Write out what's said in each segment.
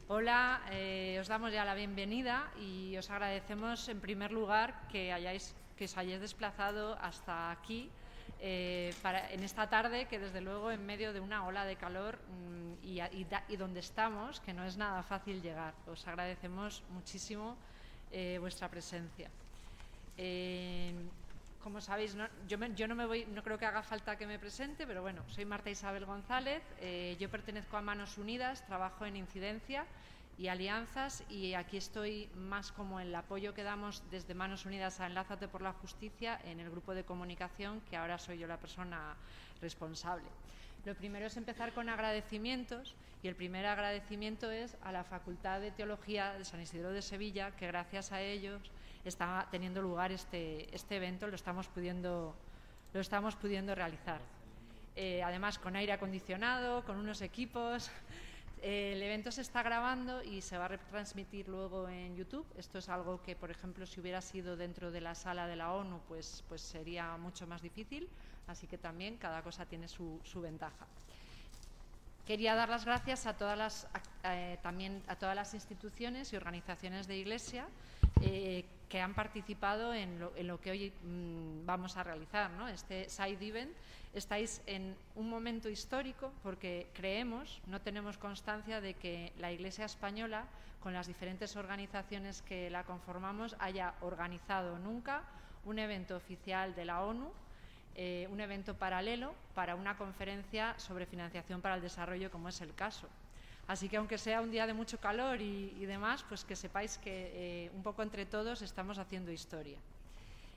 Hola, os damos ya la bienvenida y os agradecemos en primer lugar que os hayáis desplazado hasta aquí en esta tarde, que desde luego en medio de una ola de calor y donde estamos, que no es nada fácil llegar. Os agradecemos muchísimo vuestra presencia. Como sabéis, no creo que haga falta que me presente, pero bueno, soy Marta Isabel González, yo pertenezco a Manos Unidas, trabajo en incidencia y alianzas, y aquí estoy más como el apoyo que damos desde Manos Unidas a Enlázate por la Justicia en el grupo de comunicación, que ahora soy yo la persona responsable. Lo primero es empezar con agradecimientos, y el primer agradecimiento es a la Facultad de Teología de San Isidro de Sevilla, que gracias a ellos está teniendo lugar este evento, lo estamos pudiendo realizar. Además, con aire acondicionado, con unos equipos. El evento se está grabando y se va a retransmitir luego en YouTube. Esto es algo que, por ejemplo, si hubiera sido dentro de la sala de la ONU, pues sería mucho más difícil. Así que también cada cosa tiene su ventaja. Quería dar las gracias a todas las instituciones y organizaciones de Iglesia que han participado en lo que hoy vamos a realizar, ¿no? Este side event. Estáis en un momento histórico porque creemos, no tenemos constancia de que la Iglesia española, con las diferentes organizaciones que la conformamos, haya organizado nunca un evento oficial de la ONU, un evento paralelo para una conferencia sobre financiación para el desarrollo, como es el caso. Así que, aunque sea un día de mucho calor y demás, pues que sepáis que un poco entre todos estamos haciendo historia.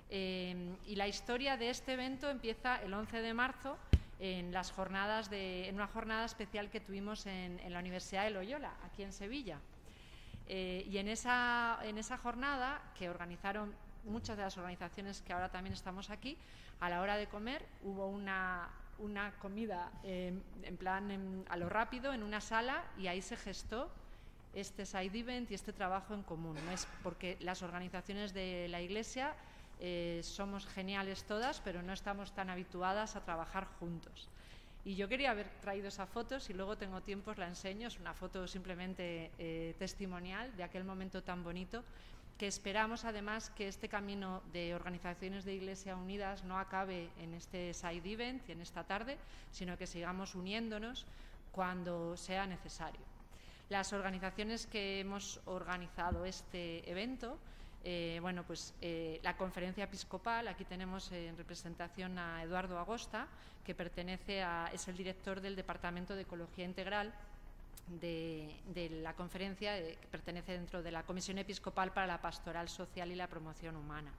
Y la historia de este evento empieza el 11 de marzo en una jornada especial que tuvimos en la Universidad de Loyola, aquí en Sevilla. Y en esa jornada, que organizaron muchas de las organizaciones que ahora también estamos aquí, a la hora de comer hubo una comida en plan a lo rápido en una sala, y ahí se gestó este side event y este trabajo en común. No es porque las organizaciones de la Iglesia somos geniales todas, pero no estamos tan habituadas a trabajar juntos. Y yo quería haber traído esa foto, si luego tengo tiempo os la enseño. Es una foto simplemente testimonial de aquel momento tan bonito, que esperamos además que este camino de organizaciones de Iglesia unidas no acabe en este side event y en esta tarde, sino que sigamos uniéndonos cuando sea necesario. Las organizaciones que hemos organizado este evento, la Conferencia Episcopal, aquí tenemos en representación a Eduardo Agosta, que es el director del Departamento de Ecología Integral de la conferencia, que pertenece dentro de la Comisión Episcopal para la Pastoral Social y la Promoción Humana.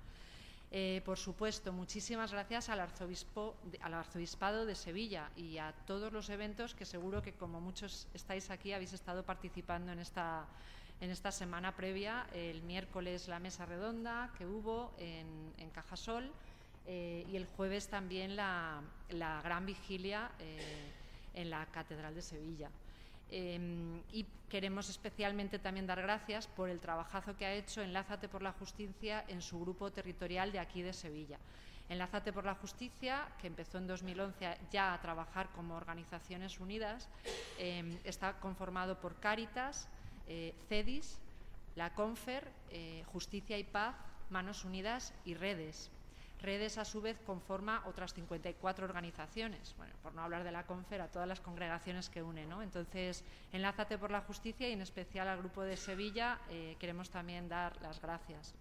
Por supuesto, muchísimas gracias al Arzobispado de Sevilla y a todos los eventos que seguro que, como muchos estáis aquí, habéis estado participando en esta semana previa. El miércoles la mesa redonda que hubo en Cajasol, y el jueves también la gran vigilia en la Catedral de Sevilla. Y queremos especialmente también dar gracias por el trabajazo que ha hecho Enlázate por la Justicia en su grupo territorial de aquí de Sevilla. Enlázate por la Justicia, que empezó en 2011 ya a trabajar como organizaciones unidas, está conformado por Cáritas, CEDIS, la Confer, Justicia y Paz, Manos Unidas y Redes. Redes, a su vez, conforma otras 54 organizaciones, bueno, por no hablar de la Confer, a todas las congregaciones que une, ¿no? Entonces, Enlázate por la Justicia y en especial al Grupo de Sevilla queremos también dar las gracias.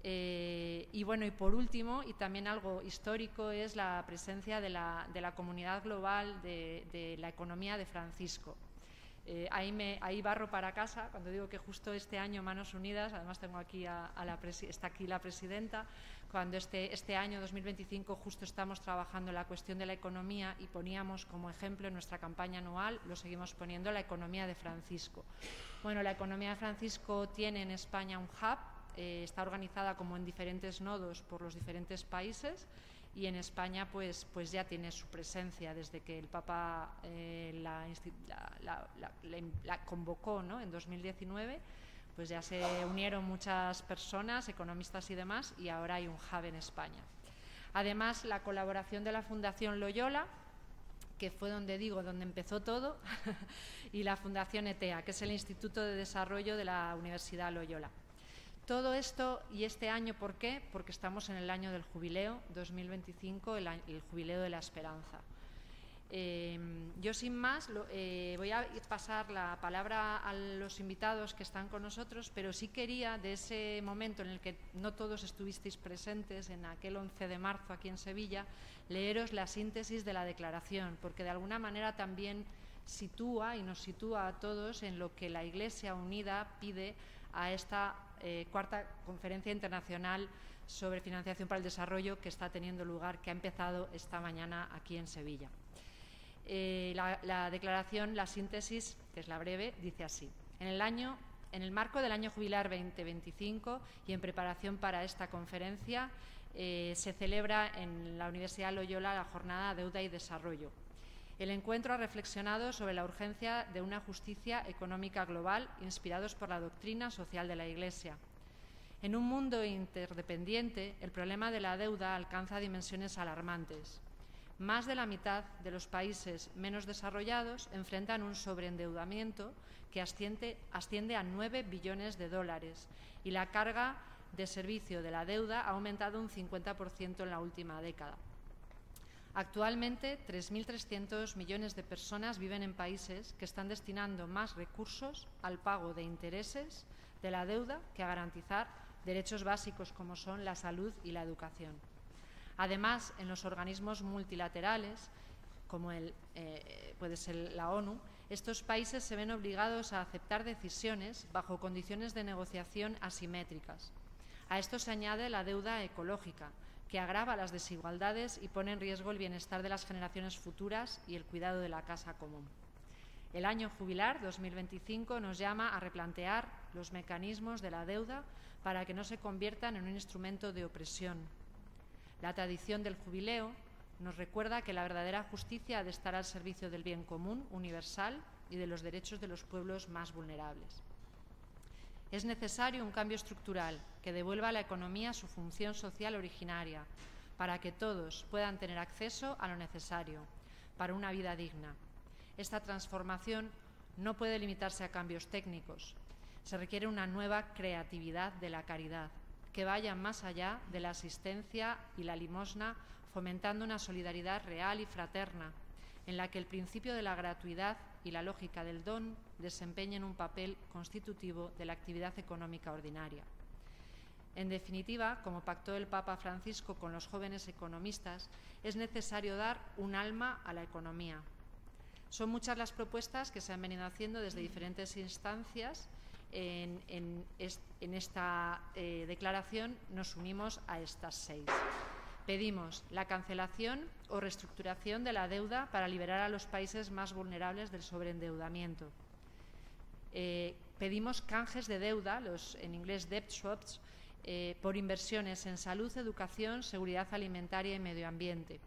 Y por último, y también algo histórico, es la presencia de la comunidad global de la economía de Francisco. Ahí barro para casa cuando digo que justo este año Manos Unidas, además tengo aquí está aquí la presidenta, cuando este año 2025 justo estamos trabajando en la cuestión de la economía, y poníamos como ejemplo en nuestra campaña anual, lo seguimos poniendo, la economía de Francisco. Bueno, la economía de Francisco tiene en España un hub, está organizada como en diferentes nodos por los diferentes países, y en España pues ya tiene su presencia desde que el Papa la convocó, ¿no? En 2019, pues ya se unieron muchas personas, economistas y demás, y ahora hay un hub en España. Además, la colaboración de la Fundación Loyola que fue donde empezó todo, y la Fundación ETEA, que es el Instituto de Desarrollo de la Universidad Loyola. Todo esto y este año, ¿por qué? Porque estamos en el año del jubileo 2025, el jubileo de la esperanza. Yo sin más voy a pasar la palabra a los invitados que están con nosotros, pero sí quería, de ese momento en el que no todos estuvisteis presentes, en aquel 11 de marzo aquí en Sevilla, leeros la síntesis de la declaración, porque de alguna manera también sitúa y nos sitúa a todos en lo que la Iglesia Unida pide a esta cuarta conferencia internacional sobre financiación para el desarrollo que está teniendo lugar, que ha empezado esta mañana aquí en Sevilla. La declaración, la síntesis, que es la breve, dice así: en el marco del año jubilar 2025 y en preparación para esta conferencia, se celebra en la Universidad Loyola la jornada Deuda y Desarrollo. El encuentro ha reflexionado sobre la urgencia de una justicia económica global inspirados por la doctrina social de la Iglesia. En un mundo interdependiente, el problema de la deuda alcanza dimensiones alarmantes. Más de la mitad de los países menos desarrollados enfrentan un sobreendeudamiento que asciende a 9 billones de dólares y la carga de servicio de la deuda ha aumentado un 50% en la última década. Actualmente, 3.300 millones de personas viven en países que están destinando más recursos al pago de intereses de la deuda que a garantizar derechos básicos como son la salud y la educación. Además, en los organismos multilaterales, como puede ser la ONU, estos países se ven obligados a aceptar decisiones bajo condiciones de negociación asimétricas. A esto se añade la deuda ecológica, que agrava las desigualdades y pone en riesgo el bienestar de las generaciones futuras y el cuidado de la casa común. El año jubilar 2025 nos llama a replantear los mecanismos de la deuda para que no se conviertan en un instrumento de opresión. La tradición del jubileo nos recuerda que la verdadera justicia ha de estar al servicio del bien común universal y de los derechos de los pueblos más vulnerables. Es necesario un cambio estructural que devuelva a la economía su función social originaria, para que todos puedan tener acceso a lo necesario para una vida digna. Esta transformación no puede limitarse a cambios técnicos. Se requiere una nueva creatividad de la caridad, que vaya más allá de la asistencia y la limosna, fomentando una solidaridad real y fraterna, en la que el principio de la gratuidad y la lógica del don desempeñen un papel constitutivo de la actividad económica ordinaria. En definitiva, como pactó el Papa Francisco con los jóvenes economistas, es necesario dar un alma a la economía. Son muchas las propuestas que se han venido haciendo desde diferentes instancias. En esta declaración nos unimos a estas 6. Pedimos la cancelación o reestructuración de la deuda para liberar a los países más vulnerables del sobreendeudamiento. Pedimos canjes de deuda, en inglés debt swaps, por inversiones en salud, educación, seguridad alimentaria y medio ambiente.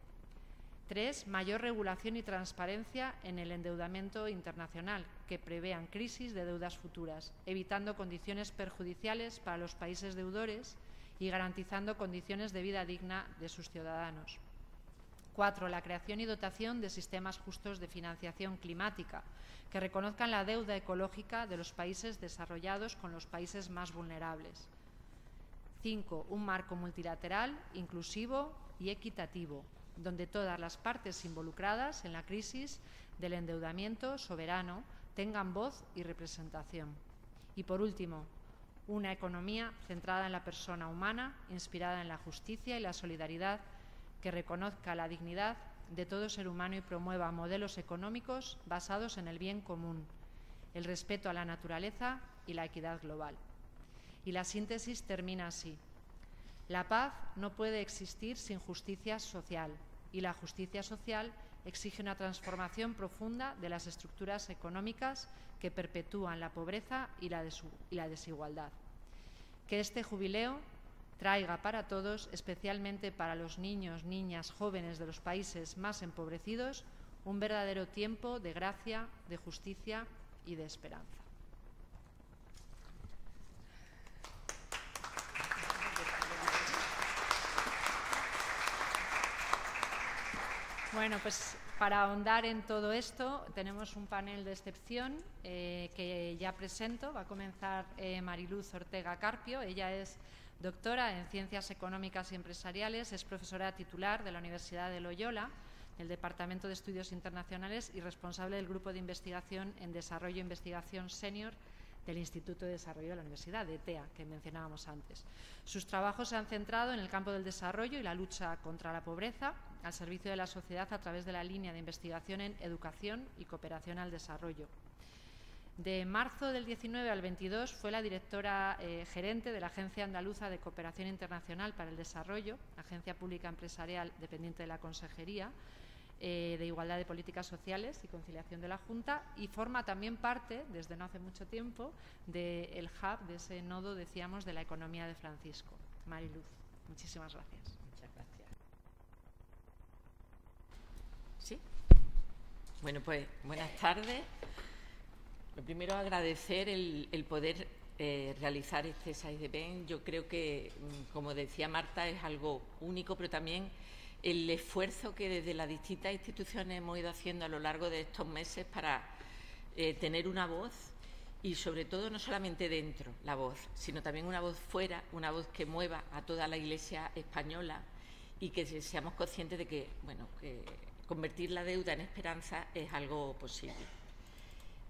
3. Mayor regulación y transparencia en el endeudamiento internacional, que prevean crisis de deudas futuras, evitando condiciones perjudiciales para los países deudores y garantizando condiciones de vida digna de sus ciudadanos. 4. La creación y dotación de sistemas justos de financiación climática, que reconozcan la deuda ecológica de los países desarrollados con los países más vulnerables. 5. Un marco multilateral, inclusivo y equitativo, donde todas las partes involucradas en la crisis del endeudamiento soberano tengan voz y representación. Y por último, una economía centrada en la persona humana, inspirada en la justicia y la solidaridad, que reconozca la dignidad de todo ser humano y promueva modelos económicos basados en el bien común, el respeto a la naturaleza y la equidad global. Y la síntesis termina así: la paz no puede existir sin justicia social, y la justicia social exige una transformación profunda de las estructuras económicas que perpetúan la pobreza y la desigualdad. Que este jubileo traiga para todos, especialmente para los niños, niñas, jóvenes de los países más empobrecidos, un verdadero tiempo de gracia, de justicia y de esperanza. Bueno, pues para ahondar en todo esto tenemos un panel de excepción que ya presento. Va a comenzar Mariluz Ortega Carpio. Ella es doctora en Ciencias Económicas y Empresariales, es profesora titular de la Universidad de Loyola, del Departamento de Estudios Internacionales y responsable del Grupo de Investigación en Desarrollo e Investigación Senior del Instituto de Desarrollo de la Universidad, de ETEA, que mencionábamos antes. Sus trabajos se han centrado en el campo del desarrollo y la lucha contra la pobreza, al servicio de la sociedad a través de la línea de investigación en educación y cooperación al desarrollo. De marzo del 19 al 22 fue la directora gerente de la Agencia Andaluza de Cooperación Internacional para el Desarrollo, agencia pública empresarial dependiente de la Consejería de Igualdad de Políticas Sociales y Conciliación de la Junta, y forma también parte, desde no hace mucho tiempo, del hub, de ese nodo, decíamos, de la economía de Francisco. Mariluz, muchísimas gracias. Muchas gracias. ¿Sí? Bueno, pues buenas tardes. Lo primero, agradecer el poder realizar este Side Event. Yo creo que, como decía Marta, es algo único, pero también el esfuerzo que desde las distintas instituciones hemos ido haciendo a lo largo de estos meses para tener una voz y, sobre todo, no solamente dentro la voz, sino también una voz fuera, una voz que mueva a toda la Iglesia española y que seamos conscientes de que, bueno, que convertir la deuda en esperanza es algo posible.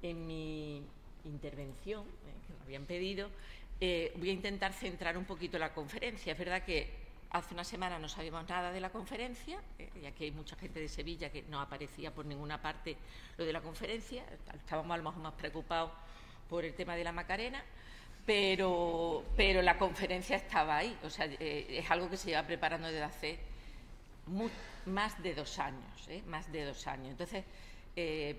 En mi intervención, que me habían pedido, voy a intentar centrar un poquito la conferencia. Es verdad que hace una semana no sabíamos nada de la conferencia, y aquí hay mucha gente de Sevilla que no aparecía por ninguna parte lo de la conferencia. Estábamos a lo mejor más preocupados por el tema de la Macarena, pero la conferencia estaba ahí. O sea, es algo que se lleva preparando desde hace más de 2 años, más de 2 años. Entonces,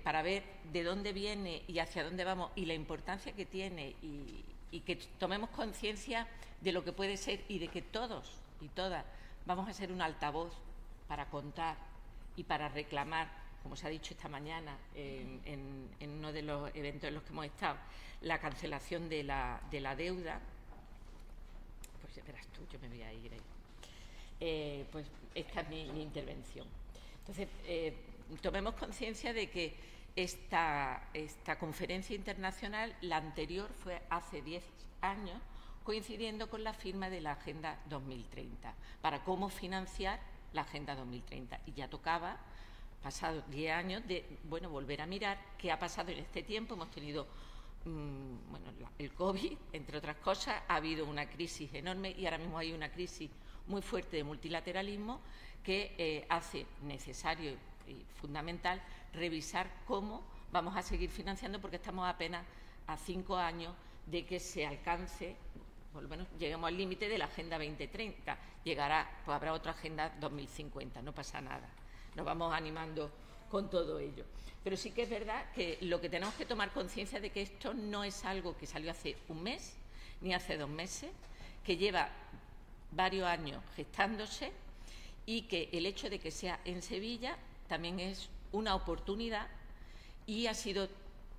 para ver de dónde viene y hacia dónde vamos y la importancia que tiene y que tomemos conciencia de lo que puede ser y de que todos y todas vamos a ser un altavoz para contar y para reclamar, como se ha dicho esta mañana en uno de los eventos en los que hemos estado, la cancelación de la deuda. Pues verás tú, yo me voy a ir ahí. Pues esta es mi intervención. Entonces, tomemos conciencia de que esta conferencia internacional, la anterior fue hace 10 años, coincidiendo con la firma de la Agenda 2030, para cómo financiar la Agenda 2030. Y ya tocaba, pasados 10 años, de volver a mirar qué ha pasado en este tiempo. Hemos tenido el COVID, entre otras cosas, ha habido una crisis enorme y ahora mismo hay una crisis muy fuerte de multilateralismo que hace necesario y fundamental revisar cómo vamos a seguir financiando, porque estamos apenas a 5 años de que se alcance, por lo menos lleguemos al límite de la Agenda 2030. Llegará, pues habrá otra Agenda 2050, no pasa nada. Nos vamos animando con todo ello. Pero sí que es verdad que lo que tenemos que tomar conciencia de que esto no es algo que salió hace un mes, ni hace 2 meses, que lleva varios años gestándose y que el hecho de que sea en Sevilla también es una oportunidad y ha sido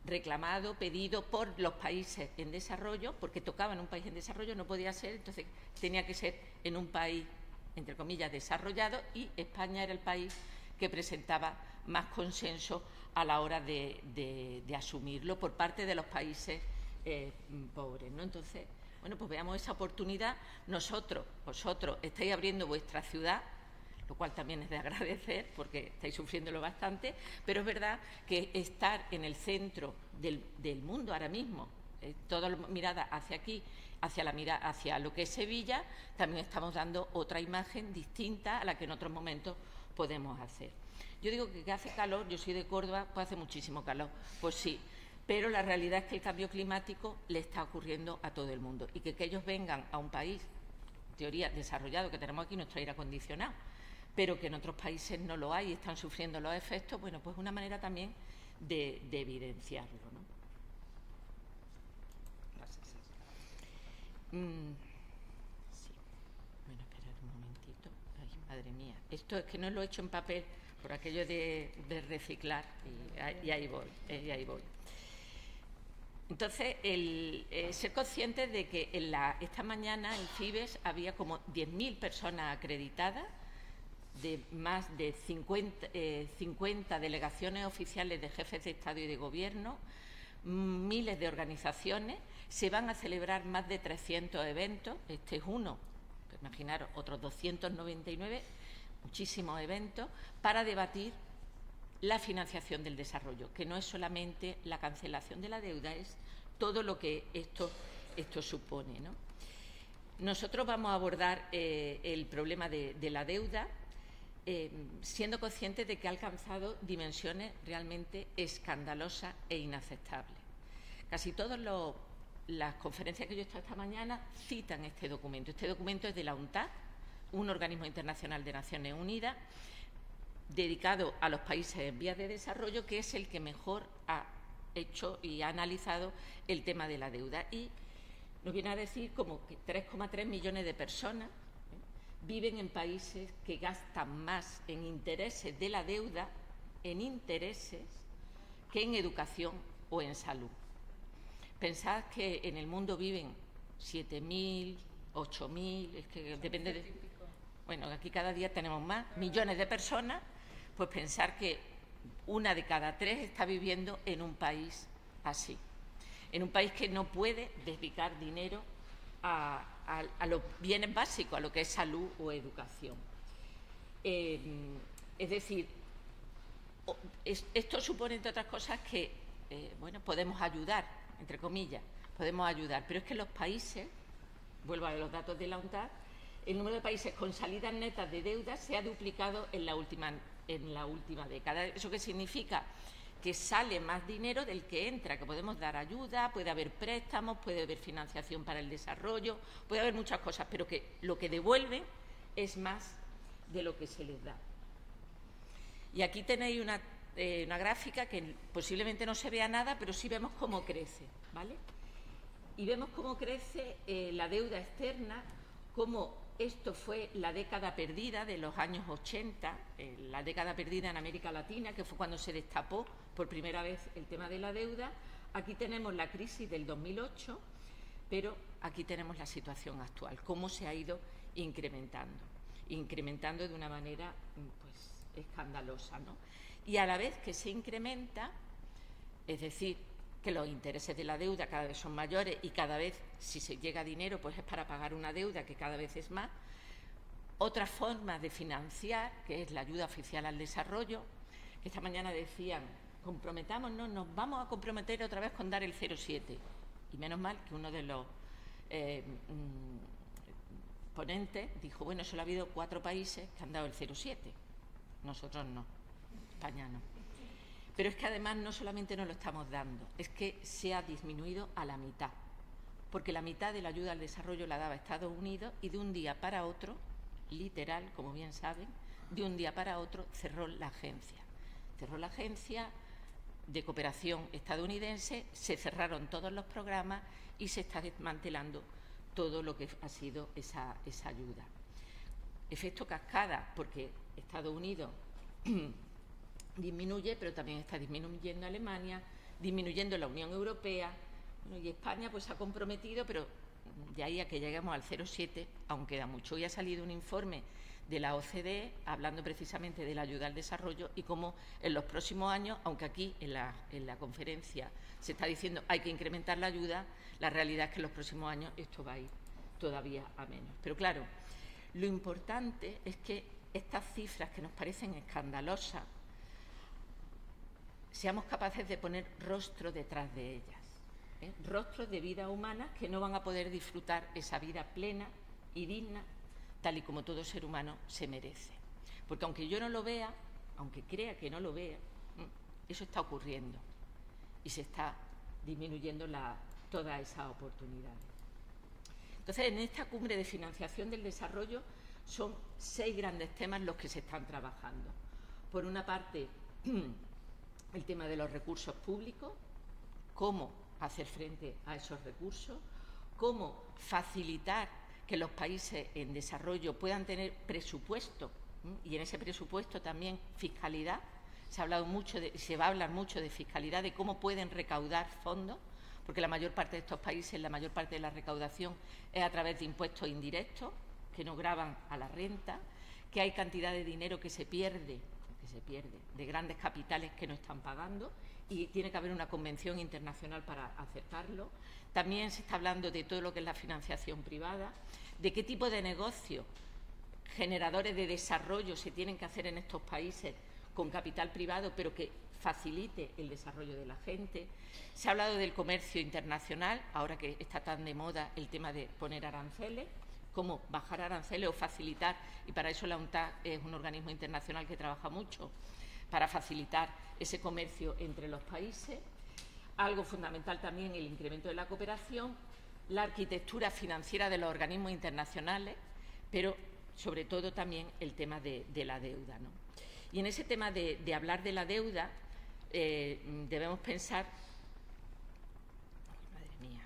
reclamado, pedido por los países en desarrollo, porque tocaba en un país en desarrollo, no podía ser, entonces tenía que ser en un país, entre comillas, desarrollado, y España era el país que presentaba más consenso a la hora de asumirlo por parte de los países pobres, ¿no? Entonces, pues veamos esa oportunidad. Vosotros estáis abriendo vuestra ciudad, lo cual también es de agradecer porque estáis sufriéndolo bastante, pero es verdad que estar en el centro del mundo ahora mismo, toda la mirada hacia aquí, hacia lo que es Sevilla, también estamos dando otra imagen distinta a la que en otros momentos podemos hacer. Yo digo que hace calor, yo soy de Córdoba, pues hace muchísimo calor, pues sí, pero la realidad es que el cambio climático le está ocurriendo a todo el mundo y que ellos vengan a un país, en teoría, desarrollado, que tenemos aquí nuestro aire acondicionado, pero que en otros países no lo hay y están sufriendo los efectos, pues es una manera también de evidenciarlo, ¿no? Sí. Esperad un momentito. Ay, madre mía. Esto es que no lo he hecho en papel por aquello de reciclar y ahí voy. Entonces, ser conscientes de que esta mañana en Fibes había como 10.000 personas acreditadas de más de 50 delegaciones oficiales de jefes de Estado y de Gobierno, miles de organizaciones. Se van a celebrar más de 300 eventos. Este es uno, imaginaros, otros 299, muchísimos eventos, para debatir la financiación del desarrollo, que no es solamente la cancelación de la deuda, es todo lo que esto supone, ¿no? Nosotros vamos a abordar el problema de la deuda siendo conscientes de que ha alcanzado dimensiones realmente escandalosas e inaceptables. Casi todas las conferencias que yo he estado esta mañana citan este documento. Este documento es de la UNCTAD, un organismo internacional de Naciones Unidas, dedicado a los países en vías de desarrollo, que es el que mejor ha hecho y ha analizado el tema de la deuda. Y nos viene a decir como que 3,3 millones de personas viven en países que gastan más en intereses de la deuda, en intereses, que en educación o en salud. Pensad que en el mundo viven 7.000, 8.000, es que depende de... Bueno, aquí cada día tenemos más, millones de personas, pues pensar que una de cada 3 está viviendo en un país así, en un país que no puede dedicar dinero a los bienes básicos, a lo que es salud o educación. Es decir, esto supone, entre otras cosas, que bueno, podemos ayudar, entre comillas, podemos ayudar, pero es que los países, vuelvo a los datos de la UNCTAD, el número de países con salidas netas de deuda se ha duplicado en la última década. ¿Eso qué significa? Que sale más dinero del que entra, que podemos dar ayuda, puede haber préstamos, puede haber financiación para el desarrollo, puede haber muchas cosas, pero que lo que devuelven es más de lo que se les da. Y aquí tenéis una gráfica que posiblemente no se vea nada, pero sí vemos cómo crece, ¿vale? Y vemos cómo crece la deuda externa, cómo esto fue la década perdida de los años 80, la década perdida en América Latina, que fue cuando se destapó por primera vez el tema de la deuda. Aquí tenemos la crisis del 2008, pero aquí tenemos la situación actual, cómo se ha ido incrementando de una manera pues escandalosa, ¿no? Y a la vez que se incrementa, es decir, que los intereses de la deuda cada vez son mayores y cada vez, si se llega a dinero, pues es para pagar una deuda que cada vez es más. Otra forma de financiar, que es la ayuda oficial al desarrollo, que esta mañana decían, comprometámonos, nos vamos a comprometer otra vez con dar el 0,7. Y menos mal que uno de los ponentes dijo, bueno, solo ha habido 4 países que han dado el 0,7. Nosotros no, España no. Pero es que además no solamente no lo estamos dando, es que se ha disminuido a la mitad, porque la mitad de la ayuda al desarrollo la daba Estados Unidos y de un día para otro, literal, como bien saben, de un día para otro cerró la agencia. Cerró la agencia de cooperación estadounidense, se cerraron todos los programas y se está desmantelando todo lo que ha sido esa ayuda. Efecto cascada, porque Estados Unidos disminuye, pero también está disminuyendo Alemania, disminuyendo la Unión Europea, bueno, y España pues se ha comprometido, pero de ahí a que lleguemos al 0,7 aún queda mucho. Hoy ha salido un informe de la OCDE hablando precisamente de la ayuda al desarrollo y cómo en los próximos años, aunque aquí en la conferencia se está diciendo hay que incrementar la ayuda, la realidad es que en los próximos años esto va a ir todavía a menos. Pero claro, lo importante es que estas cifras que nos parecen escandalosas seamos capaces de poner rostro detrás de ellas, rostros de vida humana que no van a poder disfrutar esa vida plena y digna, tal y como todo ser humano se merece. Porque aunque yo no lo vea, aunque crea que no lo vea, eso está ocurriendo y se está disminuyendo todas esas oportunidades. Entonces, en esta cumbre de financiación del desarrollo son 6 grandes temas los que se están trabajando. Por una parte, el tema de los recursos públicos, cómo hacer frente a esos recursos, cómo facilitar que los países en desarrollo puedan tener presupuesto y en ese presupuesto también fiscalidad. Se va a hablar mucho de fiscalidad, de cómo pueden recaudar fondos, porque la mayor parte de estos países, la mayor parte de la recaudación es a través de impuestos indirectos que no gravan a la renta, que hay cantidad de dinero que se pierde, de grandes capitales que no están pagando, y tiene que haber una convención internacional para aceptarlo. También se está hablando de todo lo que es la financiación privada, de qué tipo de negocios generadores de desarrollo se tienen que hacer en estos países con capital privado, pero que facilite el desarrollo de la gente. Se ha hablado del comercio internacional, ahora que está tan de moda el tema de poner aranceles, cómo bajar aranceles o facilitar, y para eso la UNCTAD es un organismo internacional que trabaja mucho para facilitar ese comercio entre los países. Algo fundamental también, el incremento de la cooperación, la arquitectura financiera de los organismos internacionales, pero sobre todo también el tema de la deuda, ¿no? Y en ese tema de hablar de la deuda, debemos pensar, madre mía,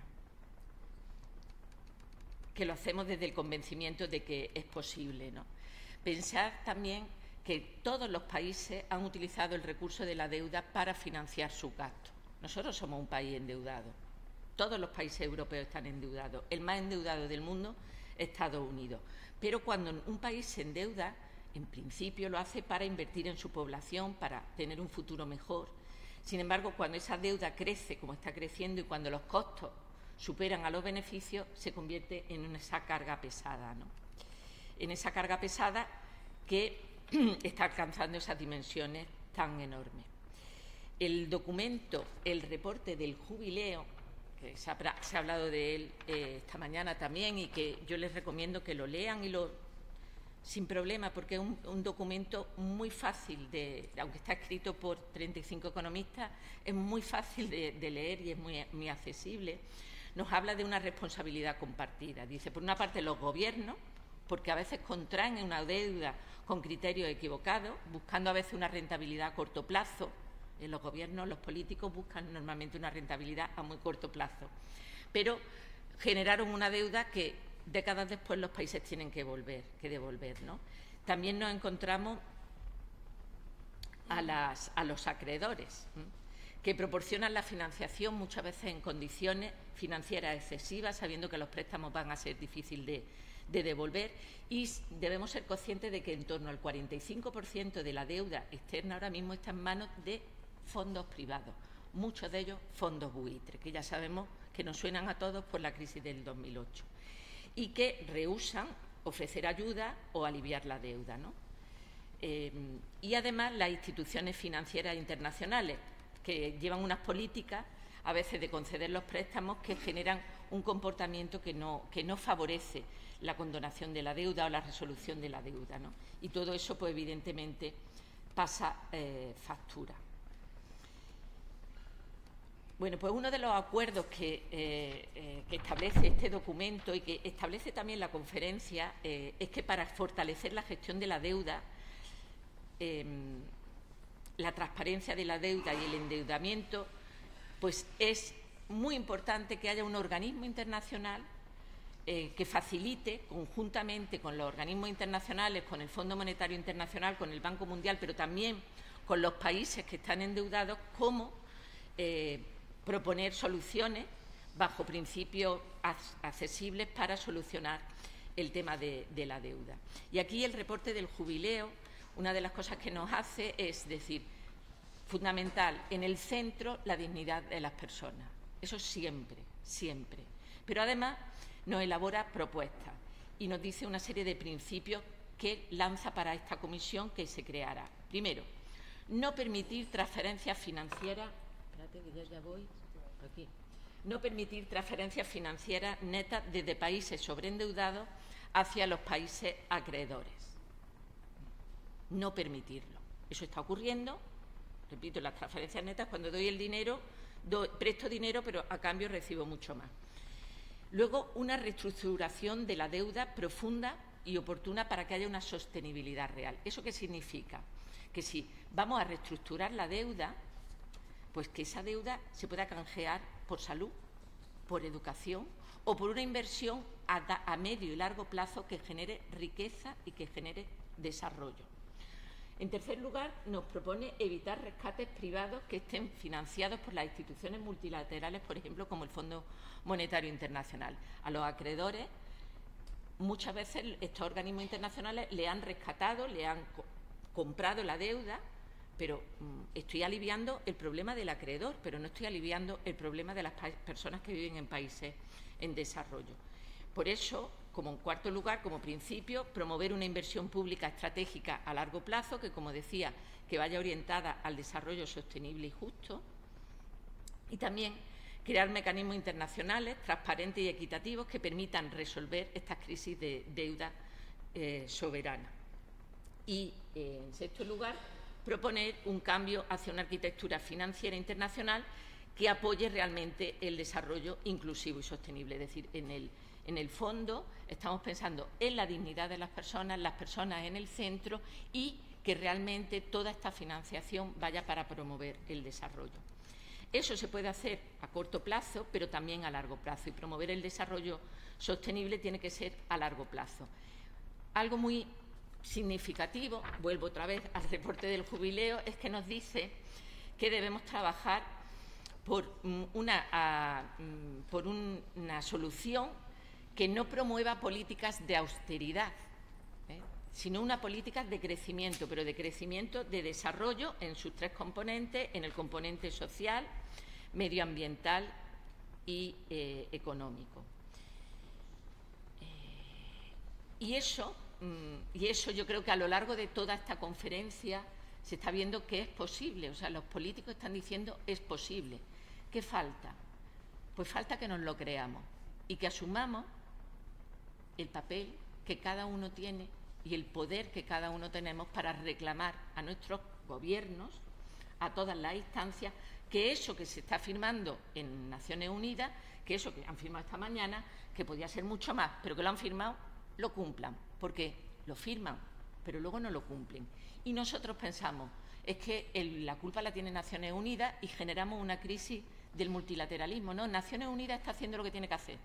que lo hacemos desde el convencimiento de que es posible, ¿no? Pensar también que todos los países han utilizado el recurso de la deuda para financiar sus gastos. Nosotros somos un país endeudado. Todos los países europeos están endeudados. El más endeudado del mundo es Estados Unidos. Pero cuando un país se endeuda, en principio lo hace para invertir en su población, para tener un futuro mejor. Sin embargo, cuando esa deuda crece como está creciendo y cuando los costos superan a los beneficios, se convierte en esa carga pesada, ¿no? En esa carga pesada que está alcanzando esas dimensiones tan enormes. El documento, el reporte del jubileo, que se ha hablado de él esta mañana también, y que yo les recomiendo que lo lean sin problema, porque es un documento muy fácil aunque está escrito por 35 economistas, es muy fácil de leer y es muy accesible. Nos habla de una responsabilidad compartida. Dice, por una parte, los gobiernos, porque a veces contraen una deuda con criterios equivocados, buscando a veces una rentabilidad a corto plazo. En los gobiernos, los políticos buscan normalmente una rentabilidad a muy corto plazo, pero generaron una deuda que décadas después los países tienen que devolver, ¿no? También nos encontramos a los acreedores, que proporcionan la financiación muchas veces en condiciones financieras excesivas, sabiendo que los préstamos van a ser difíciles de devolver, y debemos ser conscientes de que en torno al 45% de la deuda externa ahora mismo está en manos de fondos privados, muchos de ellos fondos buitres, que ya sabemos que nos suenan a todos por la crisis del 2008, y que rehúsan ofrecer ayuda o aliviar la deuda, ¿no? Y además las instituciones financieras internacionales, que llevan unas políticas a veces de conceder los préstamos que generan un comportamiento que no favorece la condonación de la deuda o la resolución de la deuda, ¿no? Y todo eso, pues evidentemente, pasa factura. Bueno, pues uno de los acuerdos que establece este documento y que establece también la conferencia es que para fortalecer la gestión de la deuda, la transparencia de la deuda y el endeudamiento, pues es muy importante que haya un organismo internacional que facilite conjuntamente con los organismos internacionales, con el Fondo Monetario Internacional, con el Banco Mundial, pero también con los países que están endeudados, cómo proponer soluciones bajo principios accesibles para solucionar el tema de la deuda. Y aquí el reporte del jubileo, una de las cosas que nos hace es decir, fundamental, en el centro la dignidad de las personas. Eso siempre, siempre. Pero además nos elabora propuestas y nos dice una serie de principios que lanza para esta comisión que se creará. Primero, no permitir transferencias financieras. Espérate, que ya voy. Aquí. No permitir transferencias financieras netas desde países sobreendeudados hacia los países acreedores. No permitirlo. Eso está ocurriendo. Repito, las transferencias netas, cuando doy el dinero, presto dinero, pero a cambio recibo mucho más. Luego, una reestructuración de la deuda profunda y oportuna para que haya una sostenibilidad real. ¿Eso qué significa? Que si vamos a reestructurar la deuda, pues que esa deuda se pueda canjear por salud, por educación o por una inversión a medio y largo plazo que genere riqueza y que genere desarrollo. En tercer lugar, nos propone evitar rescates privados que estén financiados por las instituciones multilaterales, por ejemplo, como el Fondo Monetario Internacional. A los acreedores muchas veces estos organismos internacionales le han rescatado, le han comprado la deuda, pero estoy aliviando el problema del acreedor, pero no estoy aliviando el problema de las personas que viven en países en desarrollo. Por eso, como en cuarto lugar, como principio, promover una inversión pública estratégica a largo plazo, que, como decía, que vaya orientada al desarrollo sostenible y justo, y también crear mecanismos internacionales transparentes y equitativos que permitan resolver estas crisis de deuda soberana. Y, en sexto lugar, proponer un cambio hacia una arquitectura financiera internacional que apoye realmente el desarrollo inclusivo y sostenible. Es decir, en el fondo estamos pensando en la dignidad de las personas en el centro, y que realmente toda esta financiación vaya para promover el desarrollo. Eso se puede hacer a corto plazo, pero también a largo plazo, y promover el desarrollo sostenible tiene que ser a largo plazo. Algo muy significativo, vuelvo otra vez al reporte del jubileo, es que nos dice que debemos trabajar por una solución que no promueva políticas de austeridad, sino una política de crecimiento, pero de crecimiento de desarrollo en sus tres componentes, en el componente social, medioambiental y económico. Y eso yo creo que a lo largo de toda esta conferencia se está viendo que es posible. O sea, los políticos están diciendo es posible. ¿Qué falta? Pues falta que nos lo creamos y que asumamos el papel que cada uno tiene y el poder que cada uno tenemos para reclamar a nuestros gobiernos, a todas las instancias, que eso que se está firmando en Naciones Unidas, que eso que han firmado esta mañana, que podía ser mucho más, pero que lo han firmado, lo cumplan, porque lo firman, pero luego no lo cumplen. Y nosotros pensamos, es que la culpa la tiene Naciones Unidas y generamos una crisis del multilateralismo. No, Naciones Unidas está haciendo lo que tiene que hacer,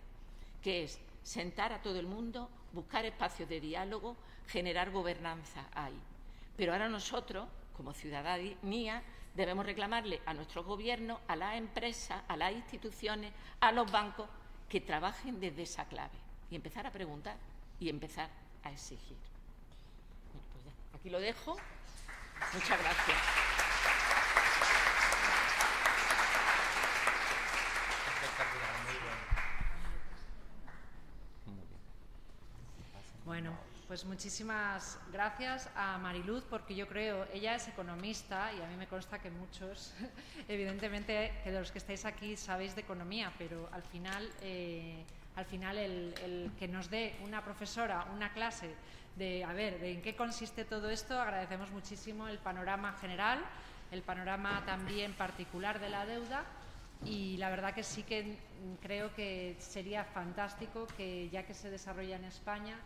que es sentar a todo el mundo, buscar espacios de diálogo, generar gobernanza ahí. Pero ahora nosotros, como ciudadanía, debemos reclamarle a nuestros gobiernos, a las empresas, a las instituciones, a los bancos, que trabajen desde esa clave y empezar a preguntar y empezar a exigir. Bueno, pues ya, aquí lo dejo. Muchas gracias. Bueno, pues muchísimas gracias a Mariluz, porque yo creo, ella es economista y a mí me consta que muchos, evidentemente, que de los que estáis aquí sabéis de economía, pero al final el que nos dé una profesora una clase de en qué consiste todo esto, agradecemos muchísimo el panorama general, el panorama también particular de la deuda. Y la verdad que sí que creo que sería fantástico que, ya que se desarrolla en España,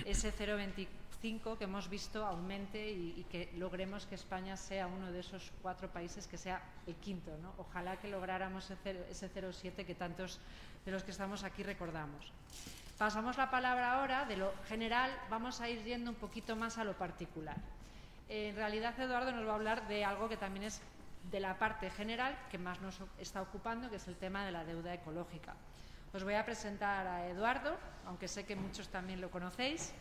ese 0,25 que hemos visto aumente y que logremos que España sea uno de esos 4 países, que sea el quinto, ¿no? Ojalá que lográramos ese 0,7 que tantos de los que estamos aquí recordamos. Pasamos la palabra ahora, de lo general vamos a ir yendo un poquito más a lo particular. En realidad Eduardo nos va a hablar de algo que también es de la parte general que más nos está ocupando, que es el tema de la deuda ecológica. Os voy a presentar a Eduardo, aunque sé que muchos también lo conocéis.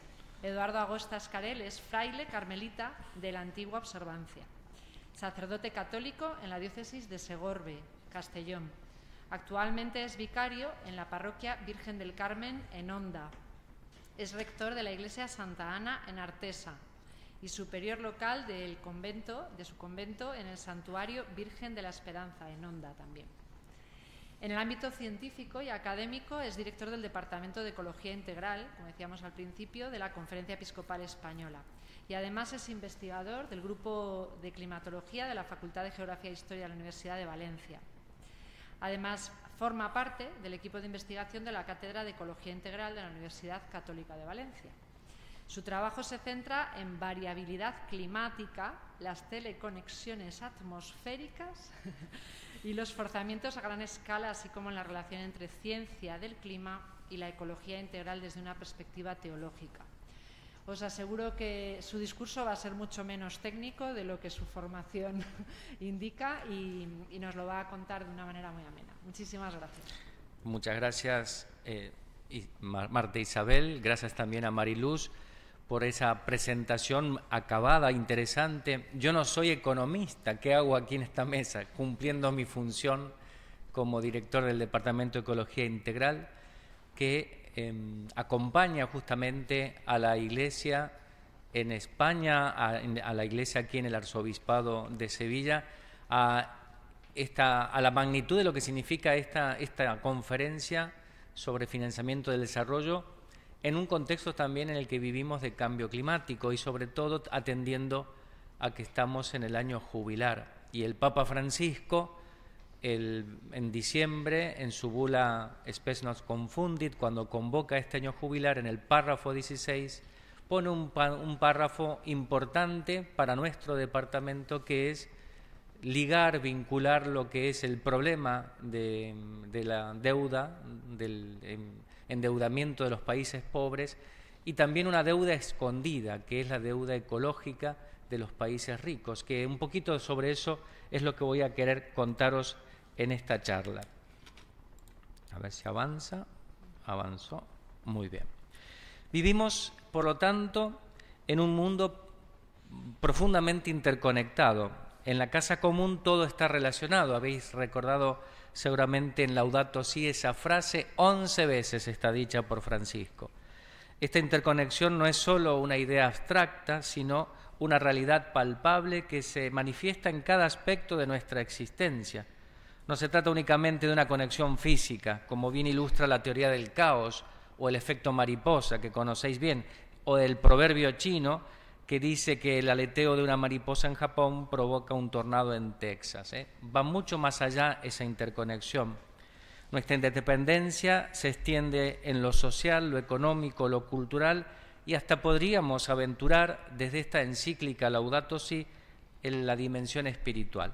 Eduardo Agosta Escarel es fraile carmelita de la Antigua Observancia, sacerdote católico en la diócesis de Segorbe, Castellón. Actualmente es vicario en la parroquia Virgen del Carmen en Onda. Es rector de la iglesia Santa Ana en Artesa y superior local de su convento en el Santuario Virgen de la Esperanza en Onda también. En el ámbito científico y académico es director del Departamento de Ecología Integral, como decíamos al principio, de la Conferencia Episcopal Española. Y además es investigador del Grupo de Climatología de la Facultad de Geografía e Historia de la Universidad de Valencia. Además, forma parte del equipo de investigación de la Cátedra de Ecología Integral de la Universidad Católica de Valencia. Su trabajo se centra en variabilidad climática, las teleconexiones atmosféricas y los forzamientos a gran escala, así como en la relación entre ciencia del clima y la ecología integral desde una perspectiva teológica. Os aseguro que su discurso va a ser mucho menos técnico de lo que su formación indica y nos lo va a contar de una manera muy amena. Muchísimas gracias. Muchas gracias, Marta Isabel, gracias también a Mariluz por esa presentación acabada, interesante. Yo no soy economista, ¿qué hago aquí en esta mesa? Cumpliendo mi función como director del Departamento de Ecología Integral, que acompaña justamente a la Iglesia en España, a la Iglesia aquí en el Arzobispado de Sevilla, a la magnitud de lo que significa esta conferencia sobre financiamiento del desarrollo en un contexto también en el que vivimos de cambio climático y sobre todo atendiendo a que estamos en el año jubilar. Y el Papa Francisco, en diciembre, en su bula Spes Nos Confundit, cuando convoca este año jubilar, en el párrafo 16, pone un párrafo importante para nuestro departamento, que es ligar, vincular lo que es el problema de la deuda, del endeudamiento de los países pobres, y también una deuda escondida, que es la deuda ecológica de los países ricos, que un poquito sobre eso es lo que voy a querer contaros en esta charla. A ver si avanza. Avanzó. Muy bien. Vivimos, por lo tanto, en un mundo profundamente interconectado. En la casa común todo está relacionado. Habéis recordado seguramente en Laudato Si esa frase, 11 veces está dicha por Francisco. Esta interconexión no es solo una idea abstracta, sino una realidad palpable que se manifiesta en cada aspecto de nuestra existencia. No se trata únicamente de una conexión física, como bien ilustra la teoría del caos o el efecto mariposa, que conocéis bien, o del proverbio chino que dice que el aleteo de una mariposa en Japón provoca un tornado en Texas. Va mucho más allá esa interconexión. Nuestra interdependencia se extiende en lo social, lo económico, lo cultural, y hasta podríamos aventurar desde esta encíclica Laudato Si en la dimensión espiritual.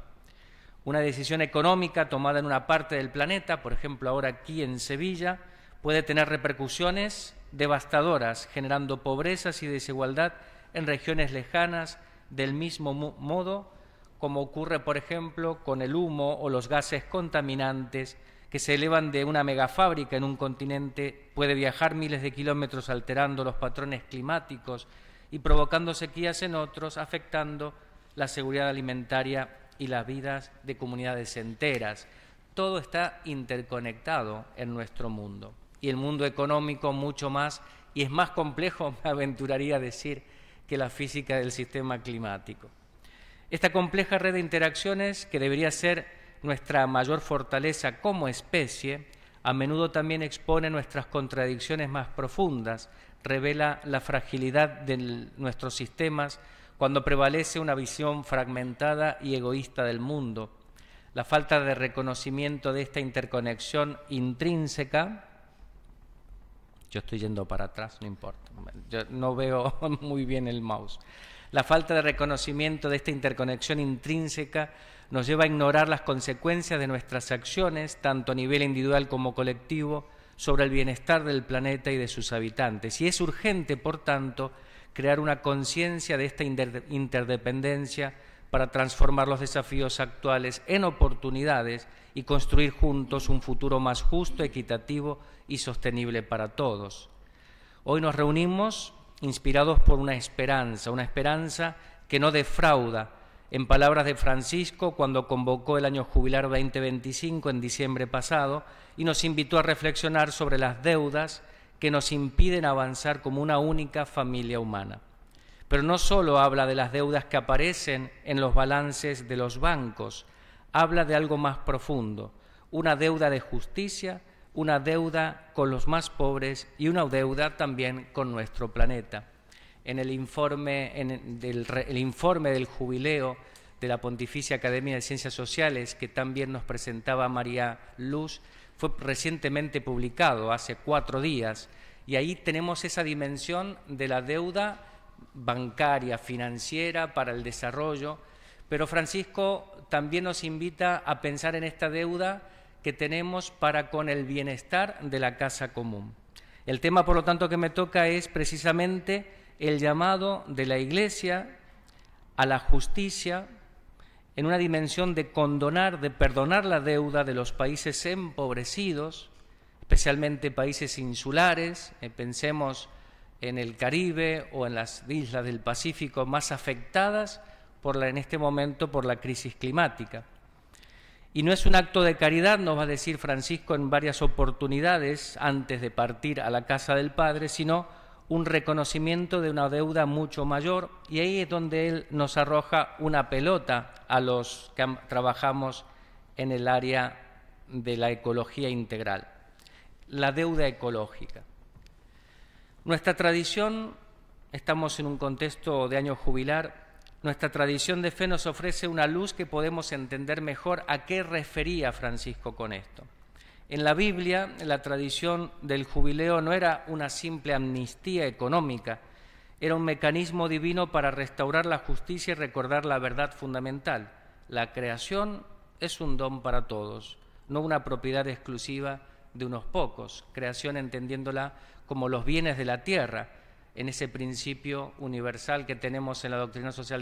Una decisión económica tomada en una parte del planeta, por ejemplo ahora aquí en Sevilla, puede tener repercusiones devastadoras, generando pobrezas y desigualdad en regiones lejanas, del mismo modo como ocurre, por ejemplo, con el humo o los gases contaminantes que se elevan de una megafábrica en un continente, puede viajar miles de kilómetros alterando los patrones climáticos y provocando sequías en otros, afectando la seguridad alimentaria y las vidas de comunidades enteras. Todo está interconectado en nuestro mundo. Y el mundo económico mucho más, y es más complejo, me aventuraría a decir, que la física del sistema climático. Esta compleja red de interacciones, que debería ser nuestra mayor fortaleza como especie, a menudo también expone nuestras contradicciones más profundas, revela la fragilidad de nuestros sistemas cuando prevalece una visión fragmentada y egoísta del mundo. La falta de reconocimiento de esta interconexión intrínseca. Yo estoy yendo para atrás, no importa, yo no veo muy bien el mouse. La falta de reconocimiento de esta interconexión intrínseca nos lleva a ignorar las consecuencias de nuestras acciones, tanto a nivel individual como colectivo, sobre el bienestar del planeta y de sus habitantes. Y es urgente, por tanto, crear una conciencia de esta interdependencia para transformar los desafíos actuales en oportunidades y construir juntos un futuro más justo, equitativo y sostenible para todos. Hoy nos reunimos inspirados por una esperanza que no defrauda, en palabras de Francisco cuando convocó el año jubilar 2025 en diciembre pasado y nos invitó a reflexionar sobre las deudas que nos impiden avanzar como una única familia humana. Pero no solo habla de las deudas que aparecen en los balances de los bancos, habla de algo más profundo, una deuda de justicia, una deuda con los más pobres y una deuda también con nuestro planeta. En el informe del jubileo de la Pontificia Academia de Ciencias Sociales, que también nos presentaba María Luz, fue recientemente publicado, hace 4 días, y ahí tenemos esa dimensión de la deuda bancaria, financiera, para el desarrollo, pero Francisco también nos invita a pensar en esta deuda que tenemos para con el bienestar de la casa común. El tema, por lo tanto, que me toca es precisamente el llamado de la Iglesia a la justicia en una dimensión de condonar, de perdonar la deuda de los países empobrecidos, especialmente países insulares, pensemos en el Caribe o en las islas del Pacífico más afectadas en este momento por la crisis climática. Y no es un acto de caridad, nos va a decir Francisco en varias oportunidades antes de partir a la casa del Padre, sino un reconocimiento de una deuda mucho mayor, y ahí es donde él nos arroja una pelota a los que trabajamos en el área de la ecología integral, la deuda ecológica. Nuestra tradición, estamos en un contexto de año jubilar, nuestra tradición de fe nos ofrece una luz que podemos entender mejor a qué refería Francisco con esto. En la Biblia, la tradición del jubileo no era una simple amnistía económica, era un mecanismo divino para restaurar la justicia y recordar la verdad fundamental. La creación es un don para todos, no una propiedad exclusiva de unos pocos, creación entendiéndola como los bienes de la tierra, en ese principio universal que tenemos en la doctrina social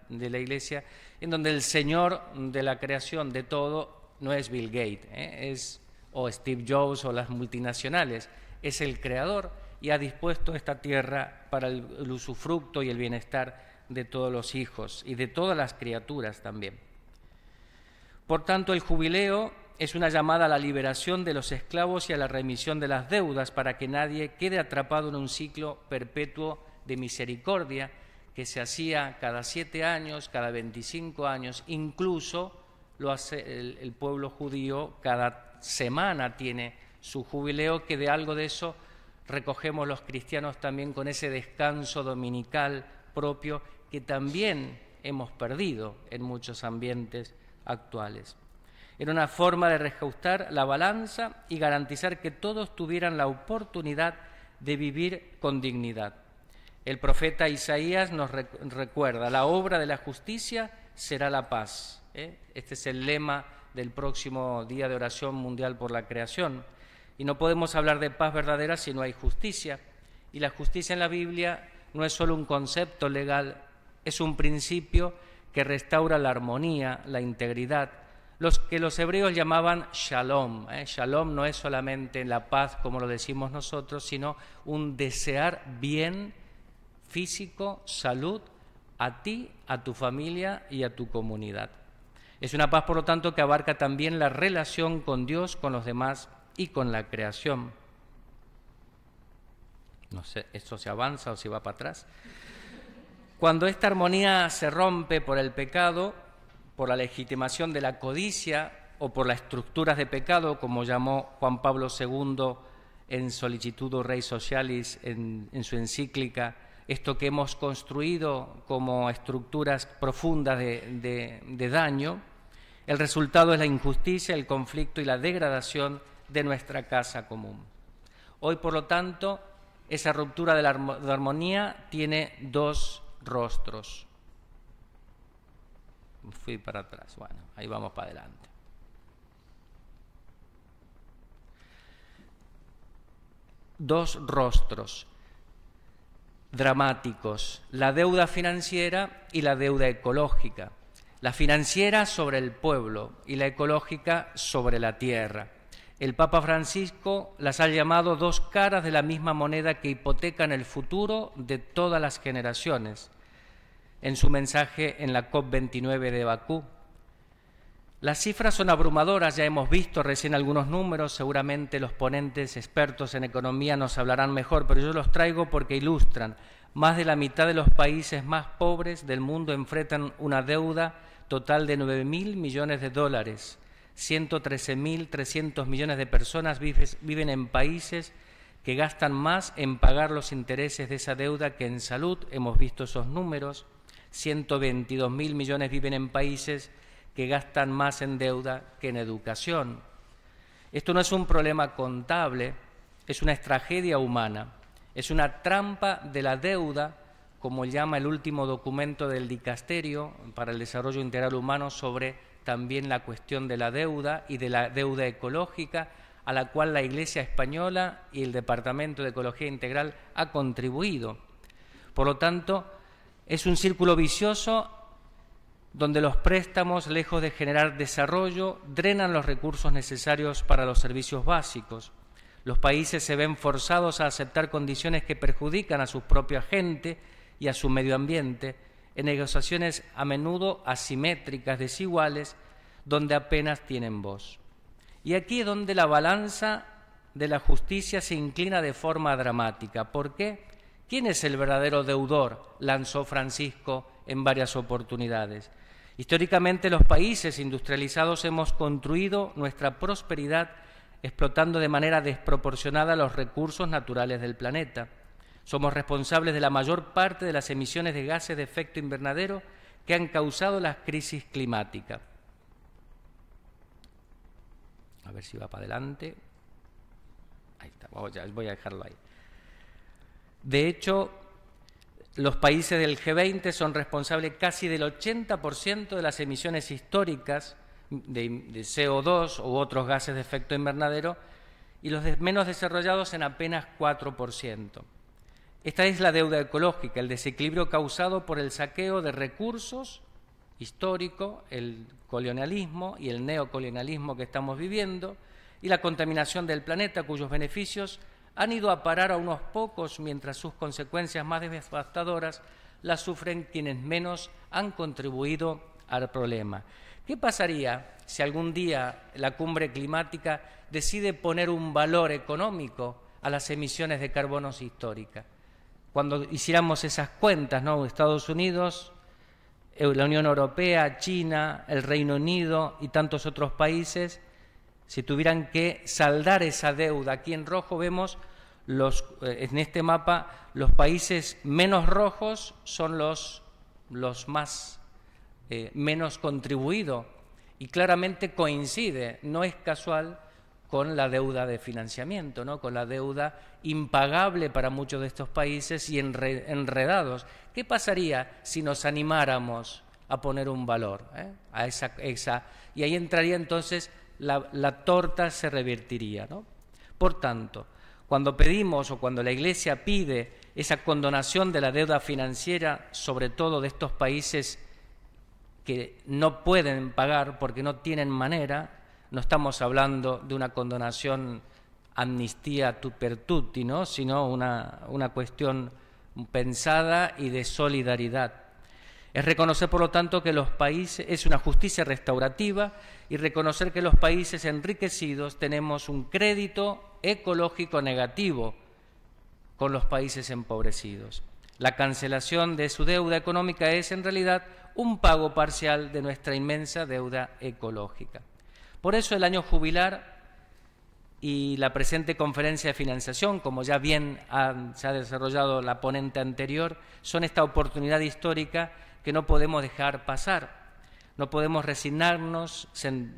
de la Iglesia, en donde el Señor de la creación de todo no es Bill Gates, o Steve Jobs o las multinacionales, es el Creador y ha dispuesto esta tierra para el usufructo y el bienestar de todos los hijos y de todas las criaturas también. Por tanto, el jubileo es una llamada a la liberación de los esclavos y a la remisión de las deudas para que nadie quede atrapado en un ciclo perpetuo de misericordia que se hacía cada 7 años, cada 25 años, incluso lo hace el pueblo judío, cada semana tiene su jubileo, que de algo de eso recogemos los cristianos también con ese descanso dominical propio que también hemos perdido en muchos ambientes actuales. Era una forma de reajustar la balanza y garantizar que todos tuvieran la oportunidad de vivir con dignidad. El profeta Isaías nos recuerda, la obra de la justicia será la paz. Este es el lema del próximo Día de Oración Mundial por la Creación. Y no podemos hablar de paz verdadera si no hay justicia. Y la justicia en la Biblia no es solo un concepto legal, es un principio que restaura la armonía, la integridad, los que los hebreos llamaban shalom. Shalom no es solamente la paz como lo decimos nosotros, sino un desear bien físico, salud, a ti, a tu familia y a tu comunidad. Es una paz, por lo tanto, que abarca también la relación con Dios, con los demás y con la creación. No sé, ¿esto se avanza o se va para atrás? Cuando esta armonía se rompe por el pecado, por la legitimación de la codicia o por las estructuras de pecado, como llamó Juan Pablo II en Sollicitudo Rei Socialis, en su encíclica, esto que hemos construido como estructuras profundas de daño, el resultado es la injusticia, el conflicto y la degradación de nuestra casa común. Hoy, por lo tanto, esa ruptura de la armonía tiene 2 rostros. Fui para atrás, bueno, ahí vamos para adelante. Dos rostros dramáticos, la deuda financiera y la deuda ecológica. La financiera sobre el pueblo y la ecológica sobre la tierra. El Papa Francisco las ha llamado 2 caras de la misma moneda que hipotecan el futuro de todas las generaciones, en su mensaje en la COP29 de Bakú. Las cifras son abrumadoras, ya hemos visto recién algunos números, seguramente los ponentes expertos en economía nos hablarán mejor, pero yo los traigo porque ilustran. Más de la mitad de los países más pobres del mundo enfrentan una deuda total de 9.000 millones de dólares. 113.300 millones de personas viven en países que gastan más en pagar los intereses de esa deuda que en salud, hemos visto esos números. 122.000 millones viven en países que gastan más en deuda que en educación. Esto no es un problema contable, es una tragedia humana, es una trampa de la deuda, como llama el último documento del Dicasterio para el Desarrollo Integral Humano sobre también la cuestión de la deuda y de la deuda ecológica, a la cual la Iglesia Española y el Departamento de Ecología Integral ha contribuido. Por lo tanto, es un círculo vicioso donde los préstamos, lejos de generar desarrollo, drenan los recursos necesarios para los servicios básicos. Los países se ven forzados a aceptar condiciones que perjudican a su propia gente y a su medio ambiente, en negociaciones a menudo asimétricas, desiguales, donde apenas tienen voz. Y aquí es donde la balanza de la justicia se inclina de forma dramática. ¿Por qué? ¿Quién es el verdadero deudor?, lanzó Francisco en varias oportunidades. Históricamente los países industrializados hemos construido nuestra prosperidad explotando de manera desproporcionada los recursos naturales del planeta. Somos responsables de la mayor parte de las emisiones de gases de efecto invernadero que han causado la crisis climática. A ver si va para adelante. Ahí está, voy a dejarlo ahí. De hecho, los países del G20 son responsables casi del 80% de las emisiones históricas de CO2 u otros gases de efecto invernadero, y los menos desarrollados en apenas 4%. Esta es la deuda ecológica, el desequilibrio causado por el saqueo de recursos histórico, el colonialismo y el neocolonialismo que estamos viviendo, y la contaminación del planeta, cuyos beneficios han ido a parar a unos pocos, mientras sus consecuencias más devastadoras las sufren quienes menos han contribuido al problema. ¿Qué pasaría si algún día la cumbre climática decide poner un valor económico a las emisiones de carbonos históricas? Cuando hiciéramos esas cuentas, ¿no? Estados Unidos, la Unión Europea, China, el Reino Unido y tantos otros países, si tuvieran que saldar esa deuda. Aquí en rojo vemos en este mapa los países menos rojos son los más menos contribuidos, y claramente coincide, no es casual, con la deuda de financiamiento, ¿no? Con la deuda impagable para muchos de estos países y enredados. ¿Qué pasaría si nos animáramos a poner un valor a esa? Y ahí entraría entonces la torta, se revertiría, ¿no? Por tanto, cuando pedimos o cuando la Iglesia pide esa condonación de la deuda financiera, sobre todo de estos países que no pueden pagar porque no tienen manera, no estamos hablando de una condonación amnistía per tutti, ¿no? Sino una cuestión pensada y de solidaridad. Es reconocer, por lo tanto, que los países, es una justicia restaurativa, y reconocer que los países enriquecidos tenemos un crédito ecológico negativo con los países empobrecidos. La cancelación de su deuda económica es, en realidad, un pago parcial de nuestra inmensa deuda ecológica. Por eso el año jubilar y la presente conferencia de financiación, como ya bien se ha desarrollado la ponente anterior, son esta oportunidad histórica que no podemos dejar pasar. No podemos resignarnos,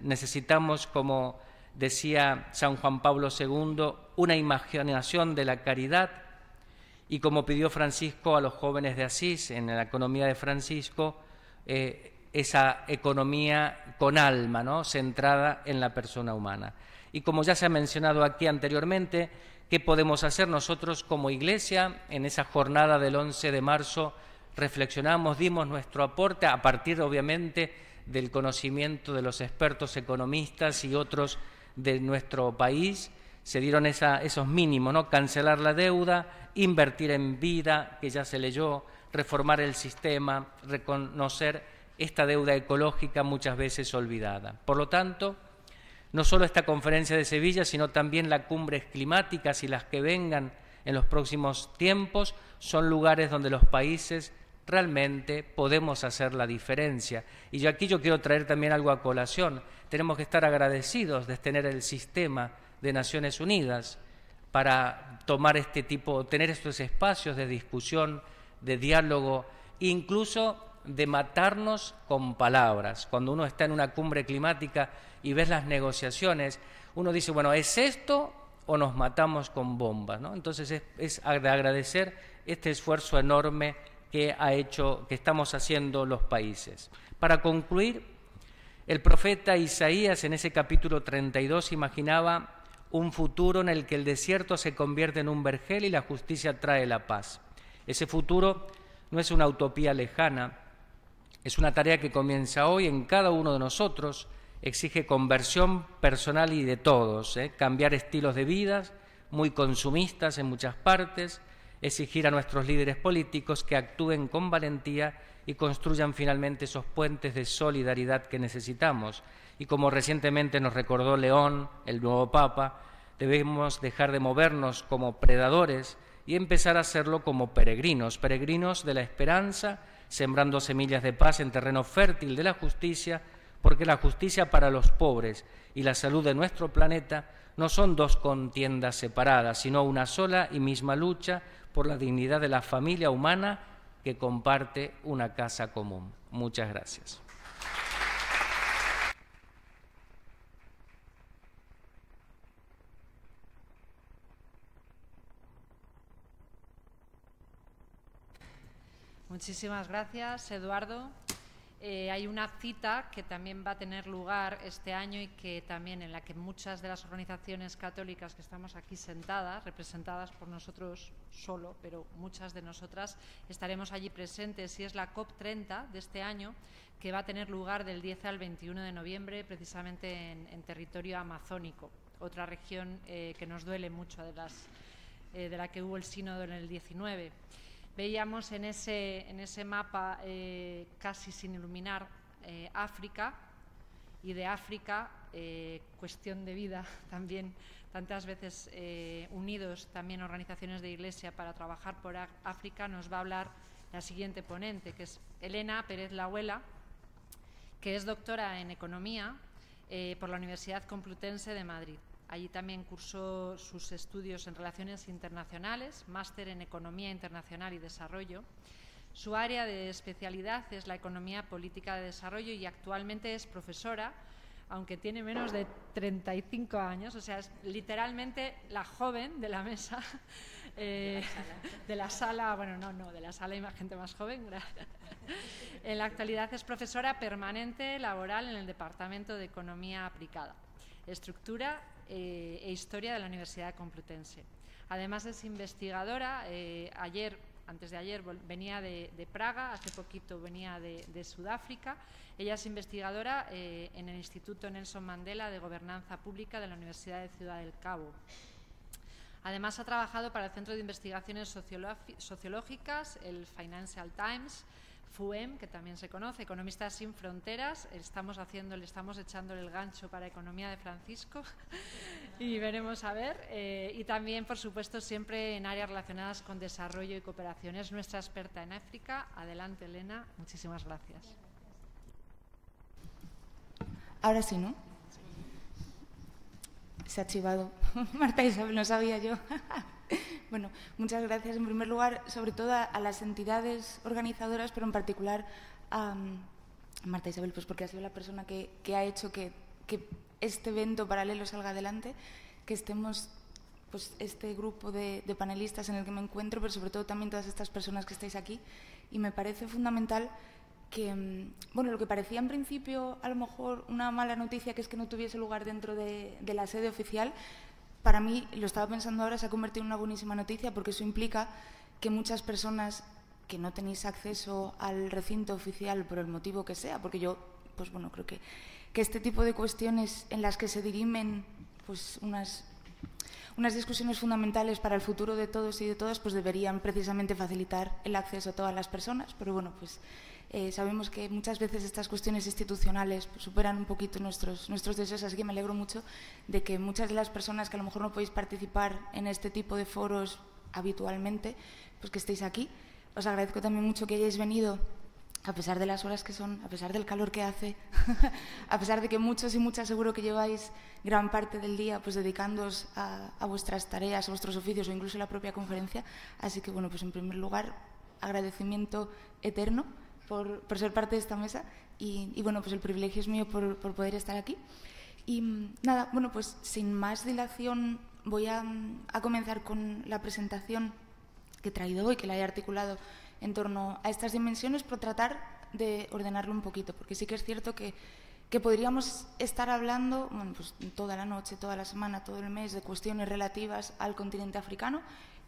necesitamos, como decía San Juan Pablo II, una imaginación de la caridad, y como pidió Francisco a los jóvenes de Asís en la economía de Francisco, esa economía con alma, ¿no? Centrada en la persona humana. Y como ya se ha mencionado aquí anteriormente, ¿qué podemos hacer nosotros como Iglesia? En esa jornada del 11 de marzo reflexionamos, dimos nuestro aporte a partir, obviamente, del conocimiento de los expertos economistas y otros de nuestro país. Se dieron esos mínimos, ¿no? Cancelar la deuda, invertir en vida, que ya se leyó, reformar el sistema, reconocer esta deuda ecológica muchas veces olvidada. Por lo tanto, no solo esta conferencia de Sevilla, sino también las cumbres climáticas y las que vengan en los próximos tiempos, son lugares donde los países realmente podemos hacer la diferencia. Y aquí yo quiero traer también algo a colación. Tenemos que estar agradecidos de tener el sistema de Naciones Unidas para tener estos espacios de discusión, de diálogo, incluso de matarnos con palabras. Cuando uno está en una cumbre climática y ves las negociaciones, uno dice, bueno, ¿es esto o nos matamos con bombas, ¿no? Entonces es de agradecer este esfuerzo enorme que estamos haciendo los países. Para concluir, el profeta Isaías en ese capítulo 32 imaginaba un futuro en el que el desierto se convierte en un vergel y la justicia trae la paz. Ese futuro no es una utopía lejana, es una tarea que comienza hoy en cada uno de nosotros, exige conversión personal y de todos, cambiar estilos de vida, muy consumistas en muchas partes, exigir a nuestros líderes políticos que actúen con valentía y construyan finalmente esos puentes de solidaridad que necesitamos. Y como recientemente nos recordó León, el nuevo Papa, debemos dejar de movernos como predadores y empezar a hacerlo como peregrinos, peregrinos de la esperanza, sembrando semillas de paz en terreno fértil de la justicia, porque la justicia para los pobres y la salud de nuestro planeta no son dos contiendas separadas, sino una sola y misma lucha por la dignidad de la familia humana que comparte una casa común. Muchas gracias. Muchísimas gracias, Eduardo. Hay una cita que también va a tener lugar este año y que también en la que muchas de las organizaciones católicas que estamos aquí sentadas, representadas por nosotros solo, pero muchas de nosotras estaremos allí presentes, y es la COP30 de este año, que va a tener lugar del 10 al 21 de noviembre, precisamente en territorio amazónico, otra región que nos duele mucho de la que hubo el sínodo en el 19. Veíamos en ese mapa casi sin iluminar África, y de África, cuestión de vida también, tantas veces unidos también organizaciones de Iglesia para trabajar por África. Nos va a hablar la siguiente ponente, que es Elena Pérez Lahuela, que es doctora en Economía por la Universidad Complutense de Madrid. Allí también cursó sus estudios en Relaciones Internacionales, máster en Economía Internacional y Desarrollo. Su área de especialidad es la Economía Política de Desarrollo y actualmente es profesora, aunque tiene menos de 35 años, o sea, es literalmente la joven de la mesa, de la sala, bueno, no, de la sala hay más gente más joven. En la actualidad es profesora permanente laboral en el Departamento de Economía Aplicada, Estructura e Historia de la Universidad Complutense. Además es investigadora. Antes de ayer venía de Praga, hace poquito venía de Sudáfrica. Ella es investigadora en el Instituto Nelson Mandela de Gobernanza Pública de la Universidad de Ciudad del Cabo. Además ha trabajado para el Centro de Investigaciones Sociológicas, el Financial Times, FUEM, que también se conoce, Economistas sin Fronteras. Le estamos echándole el gancho para Economía de Francisco y veremos a ver. Y también, por supuesto, siempre en áreas relacionadas con desarrollo y cooperación. Es nuestra experta en África. Adelante, Elena. Muchísimas gracias. Ahora sí, ¿no? Se ha chivado Marta Isabel, no sabía yo. Bueno, muchas gracias en primer lugar, sobre todo a las entidades organizadoras, pero en particular a Marta Isabel, pues porque ha sido la persona que ha hecho que este evento paralelo salga adelante, que estemos, pues este grupo de panelistas en el que me encuentro, pero sobre todo también todas estas personas que estáis aquí. Y me parece fundamental que, bueno, lo que parecía en principio a lo mejor una mala noticia, que es que no tuviese lugar dentro de la sede oficial, para mí, lo estaba pensando ahora, se ha convertido en una buenísima noticia, porque eso implica que muchas personas que no tenéis acceso al recinto oficial por el motivo que sea, porque yo, pues bueno, creo que este tipo de cuestiones en las que se dirimen pues unas discusiones fundamentales para el futuro de todos y de todas, pues deberían precisamente facilitar el acceso a todas las personas. Pero bueno, pues sabemos que muchas veces estas cuestiones institucionales pues, superan un poquito nuestros deseos, así que me alegro mucho de que muchas de las personas que a lo mejor no podéis participar en este tipo de foros habitualmente, pues que estéis aquí. Os agradezco también mucho que hayáis venido, a pesar de las horas que son, a pesar del calor que hace, a pesar de que muchos y muchas seguro que lleváis gran parte del día pues dedicándoos a vuestras tareas, a vuestros oficios o incluso a la propia conferencia. Así que, bueno, pues en primer lugar, agradecimiento eterno por ser parte de esta mesa y bueno, pues el privilegio es mío por poder estar aquí. Y nada, bueno, pues sin más dilación voy a comenzar con la presentación que he traído hoy, que la he articulado en torno a estas dimensiones, por tratar de ordenarlo un poquito, porque sí que es cierto que podríamos estar hablando, bueno, pues toda la noche, toda la semana, todo el mes, de cuestiones relativas al continente africano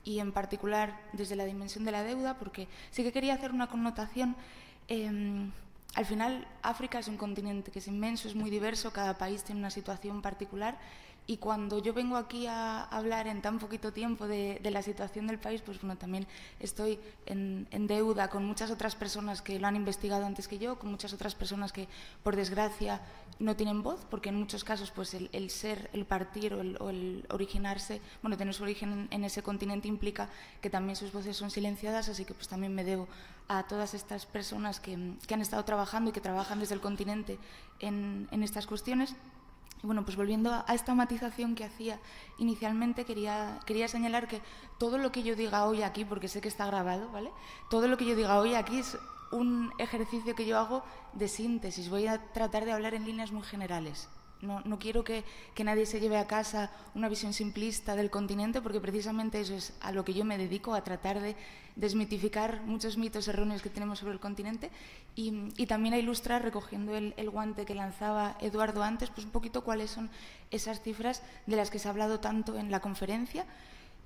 y en particular desde la dimensión de la deuda, porque sí que quería hacer una connotación. Al final, África es un continente que es inmenso, es muy diverso, cada país tiene una situación particular Y cuando yo vengo aquí a hablar en tan poquito tiempo de la situación del país, pues bueno, también estoy en deuda con muchas otras personas que lo han investigado antes que yo, con muchas otras personas que, por desgracia, no tienen voz, porque en muchos casos pues el ser, el partir o el originarse, bueno, tener su origen en ese continente implica que también sus voces son silenciadas, así que pues también me debo a todas estas personas que han estado trabajando y que trabajan desde el continente en estas cuestiones. Y bueno, pues volviendo a esta matización que hacía inicialmente, quería señalar que todo lo que yo diga hoy aquí, porque sé que está grabado, ¿vale? Todo lo que yo diga hoy aquí es un ejercicio que yo hago de síntesis. Voy a tratar de hablar en líneas muy generales. No quiero que nadie se lleve a casa una visión simplista del continente, porque precisamente eso es a lo que yo me dedico, a tratar de desmitificar muchos mitos erróneos que tenemos sobre el continente y también a ilustrar, recogiendo el guante que lanzaba Eduardo antes, pues un poquito cuáles son esas cifras de las que se ha hablado tanto en la conferencia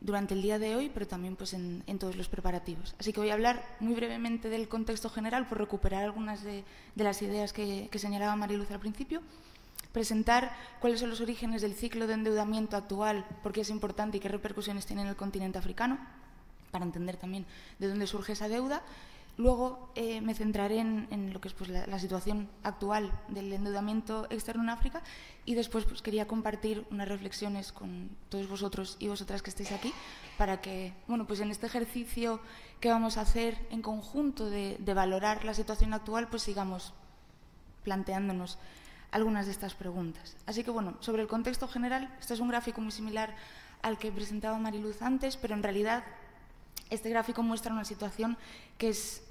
durante el día de hoy, pero también pues en todos los preparativos. Así que voy a hablar muy brevemente del contexto general por recuperar algunas de las ideas que señalaba Mariluz al principio. Presentar cuáles son los orígenes del ciclo de endeudamiento actual, por qué es importante y qué repercusiones tiene en el continente africano, para entender también de dónde surge esa deuda. Luego me centraré en lo que es pues, la situación actual del endeudamiento externo en África y después pues, quería compartir unas reflexiones con todos vosotros y vosotras que estéis aquí para que, bueno, pues en este ejercicio que vamos a hacer en conjunto de valorar la situación actual, pues sigamos planteándonos algunas de estas preguntas. Así que, bueno, sobre el contexto general, este es un gráfico muy similar al que presentaba Mariluz antes, pero en realidad este gráfico muestra una situación que es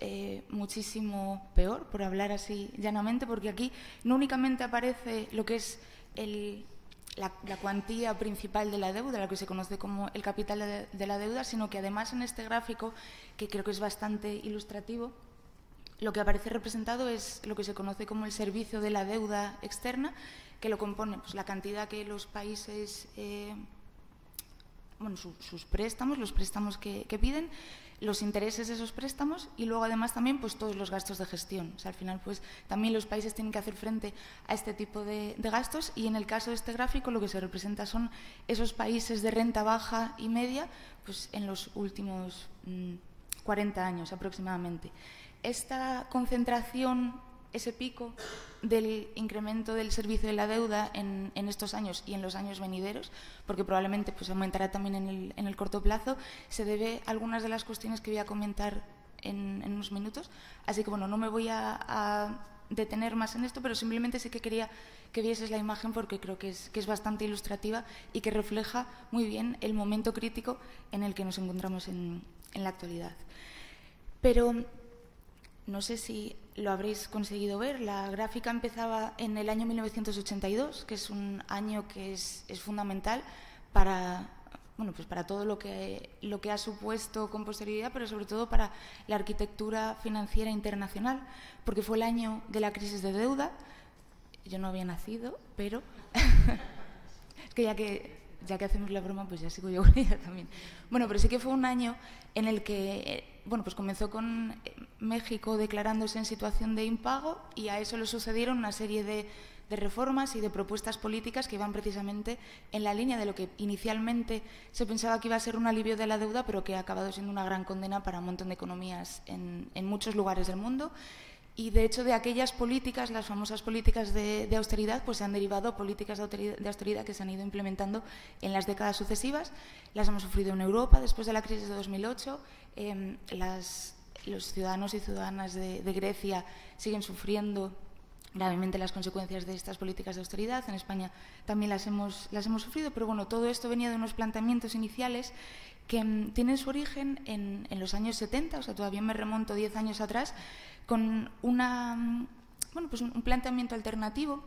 muchísimo peor, por hablar así llanamente, porque aquí no únicamente aparece lo que es la cuantía principal de la deuda, la que se conoce como el capital de la deuda, sino que además en este gráfico, que creo que es bastante ilustrativo, lo que aparece representado es lo que se conoce como el servicio de la deuda externa, que lo compone pues, la cantidad que los países, sus préstamos, los préstamos que piden, los intereses de esos préstamos y luego además también pues, todos los gastos de gestión. O sea, al final pues, también los países tienen que hacer frente a este tipo de gastos y en el caso de este gráfico lo que se representa son esos países de renta baja y media pues, en los últimos 40 años aproximadamente. Esta concentración, ese pico del incremento del servicio de la deuda en estos años y en los años venideros, porque probablemente pues, aumentará también en el corto plazo, se debe a algunas de las cuestiones que voy a comentar en unos minutos. Así que, bueno, no me voy a detener más en esto, pero simplemente sí que quería que vieses la imagen porque creo que es bastante ilustrativa y que refleja muy bien el momento crítico en el que nos encontramos en la actualidad. Pero no sé si lo habréis conseguido ver. La gráfica empezaba en el año 1982, que es un año que es fundamental para todo lo que ha supuesto con posterioridad, pero sobre todo para la arquitectura financiera internacional, porque fue el año de la crisis de deuda. Yo no había nacido, pero es que ya que hacemos la broma, pues ya sigo yo con ella también. Bueno, pero sí que fue un año en el que pues comenzó con México declarándose en situación de impago y a eso le sucedieron una serie de reformas y de propuestas políticas que iban precisamente en la línea de lo que inicialmente se pensaba que iba a ser un alivio de la deuda, pero que ha acabado siendo una gran condena para un montón de economías en muchos lugares del mundo. Y, de hecho, de aquellas políticas, las famosas políticas de austeridad, pues se han derivado políticas de austeridad que se han ido implementando en las décadas sucesivas. Las hemos sufrido en Europa después de la crisis de 2008. Los ciudadanos y ciudadanas de Grecia siguen sufriendo gravemente las consecuencias de estas políticas de austeridad. En España también las hemos sufrido, pero bueno, todo esto venía de unos planteamientos iniciales que tienen su origen en los años 70, o sea, todavía me remonto 10 años atrás, con un planteamiento alternativo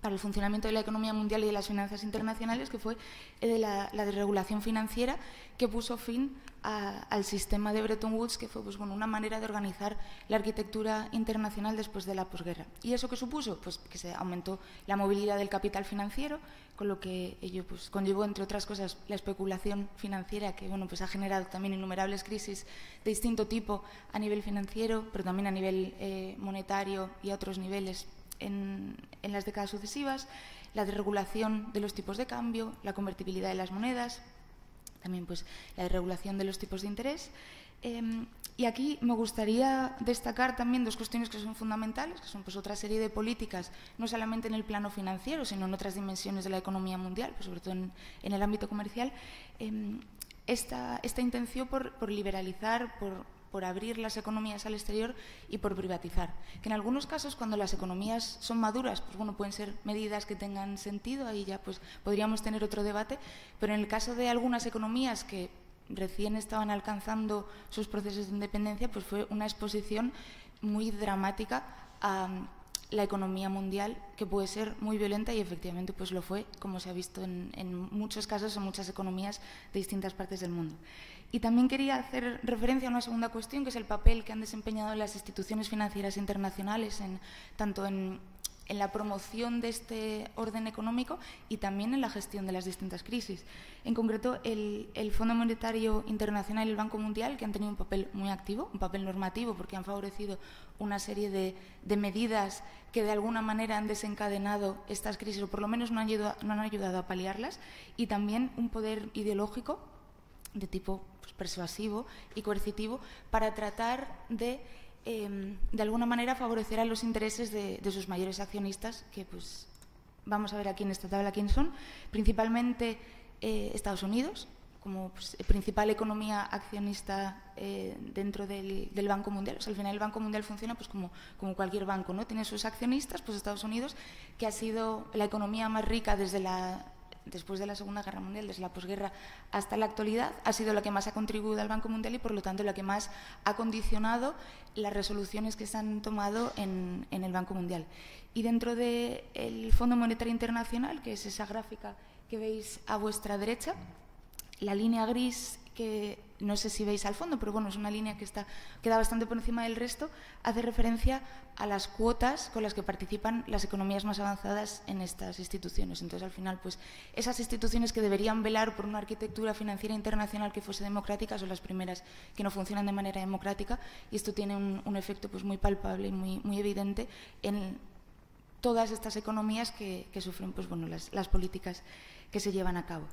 para el funcionamiento de la economía mundial y de las finanzas internacionales, que fue de la desregulación financiera, que puso fin al sistema de Bretton Woods, que fue una manera de organizar la arquitectura internacional después de la posguerra. ¿Y eso qué supuso? Pues que se aumentó la movilidad del capital financiero, con lo que ello pues, conllevó, entre otras cosas, la especulación financiera, que pues, ha generado también innumerables crisis de distinto tipo a nivel financiero, pero también a nivel monetario y a otros niveles en las décadas sucesivas. la desregulación de los tipos de cambio, la convertibilidad de las monedas, también pues la desregulación de los tipos de interés. Y aquí me gustaría destacar también dos cuestiones que son fundamentales, que son pues otra serie de políticas, no solamente en el plano financiero, sino en otras dimensiones de la economía mundial, pues sobre todo en el ámbito comercial. Esta intención por liberalizar, por abrir las economías al exterior y por privatizar. Que en algunos casos, cuando las economías son maduras, pues bueno, pueden ser medidas que tengan sentido, ahí ya pues podríamos tener otro debate, pero en el caso de algunas economías que recién estaban alcanzando sus procesos de independencia, pues fue una exposición muy dramática a la economía mundial, que puede ser muy violenta, y efectivamente pues lo fue, como se ha visto en muchos casos en muchas economías de distintas partes del mundo. Y también quería hacer referencia a una segunda cuestión, que es el papel que han desempeñado las instituciones financieras internacionales, tanto en la promoción de este orden económico y también en la gestión de las distintas crisis. En concreto, el Fondo Monetario Internacional y el Banco Mundial, que han tenido un papel muy activo, un papel normativo, porque han favorecido una serie de medidas que de alguna manera han desencadenado estas crisis, o por lo menos no han ayudado a paliarlas, y también un poder ideológico de tipo pues, persuasivo y coercitivo para tratar de alguna manera favorecer a los intereses de sus mayores accionistas, que pues vamos a ver aquí en esta tabla quiénes son, principalmente Estados Unidos, como pues, principal economía accionista dentro del Banco Mundial. O sea, al final el Banco Mundial funciona pues, como cualquier banco, ¿no? Tiene sus accionistas, pues Estados Unidos, que ha sido la economía más rica después de la Segunda Guerra Mundial, desde la posguerra hasta la actualidad, ha sido la que más ha contribuido al Banco Mundial y, por lo tanto, la que más ha condicionado las resoluciones que se han tomado en el Banco Mundial. Y dentro del Fondo Monetario Internacional, que es esa gráfica que veis a vuestra derecha, la línea gris, que no sé si veis al fondo, pero bueno, es una línea que queda bastante por encima del resto, hace referencia a las cuotas con las que participan las economías más avanzadas en estas instituciones. Entonces, al final, pues esas instituciones que deberían velar por una arquitectura financiera internacional que fuese democrática son las primeras que no funcionan de manera democrática, y esto tiene un efecto pues muy palpable y muy evidente en todas estas economías que sufren pues, bueno, las políticas que se llevan a cabo.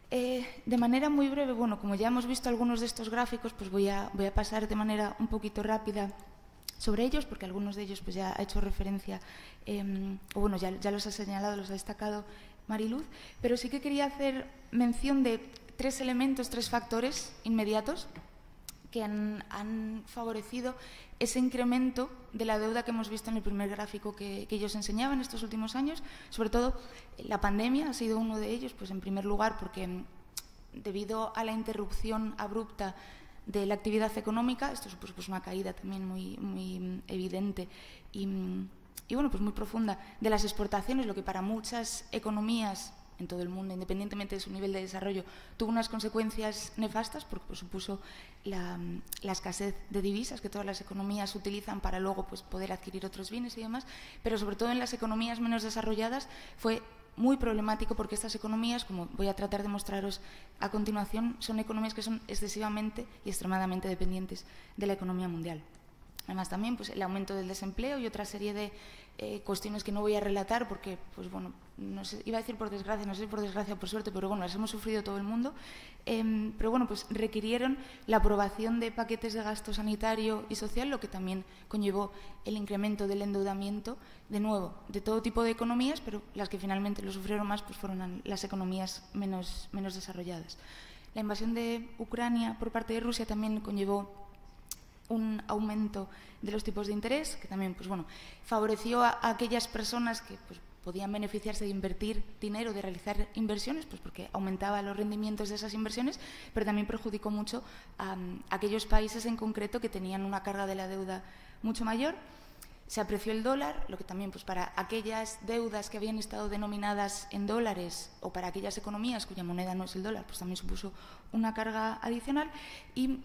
De manera muy breve, bueno, como ya hemos visto algunos de estos gráficos, pues voy a pasar de manera un poquito rápida sobre ellos, porque algunos de ellos pues ya ha hecho referencia, o bueno, ya los ha señalado, los ha destacado Mariluz, pero sí que quería hacer mención de tres elementos, tres factores inmediatos que han favorecido ese incremento de la deuda que hemos visto en el primer gráfico que ellos enseñaban estos últimos años. Sobre todo, la pandemia ha sido uno de ellos, pues en primer lugar porque debido a la interrupción abrupta de la actividad económica, esto supuso pues una caída también muy evidente y bueno, pues muy profunda de las exportaciones, lo que para muchas economías en todo el mundo, independientemente de su nivel de desarrollo, tuvo unas consecuencias nefastas, porque pues, supuso la escasez de divisas que todas las economías utilizan para luego pues, poder adquirir otros bienes y demás, pero sobre todo en las economías menos desarrolladas fue muy problemático, porque estas economías, como voy a tratar de mostraros a continuación, son economías que son excesivamente y extremadamente dependientes de la economía mundial. Además también pues, el aumento del desempleo y otra serie de cuestiones que no voy a relatar porque, pues bueno, no sé, iba a decir por desgracia, no sé si por desgracia o por suerte, pero bueno, las hemos sufrido todo el mundo. Pero bueno, pues requirieron la aprobación de paquetes de gasto sanitario y social, lo que también conllevó el incremento del endeudamiento, de nuevo, de todo tipo de economías, pero las que finalmente lo sufrieron más pues fueron las economías menos desarrolladas. La invasión de Ucrania por parte de Rusia también conllevó un aumento de los tipos de interés, que también pues bueno, favoreció a aquellas personas que pues, podían beneficiarse de invertir dinero, de realizar inversiones, pues porque aumentaba los rendimientos de esas inversiones, pero también perjudicó mucho a aquellos países en concreto que tenían una carga de la deuda mucho mayor. Se apreció el dólar, lo que también pues, para aquellas deudas que habían estado denominadas en dólares o para aquellas economías cuya moneda no es el dólar, pues también supuso una carga adicional. Y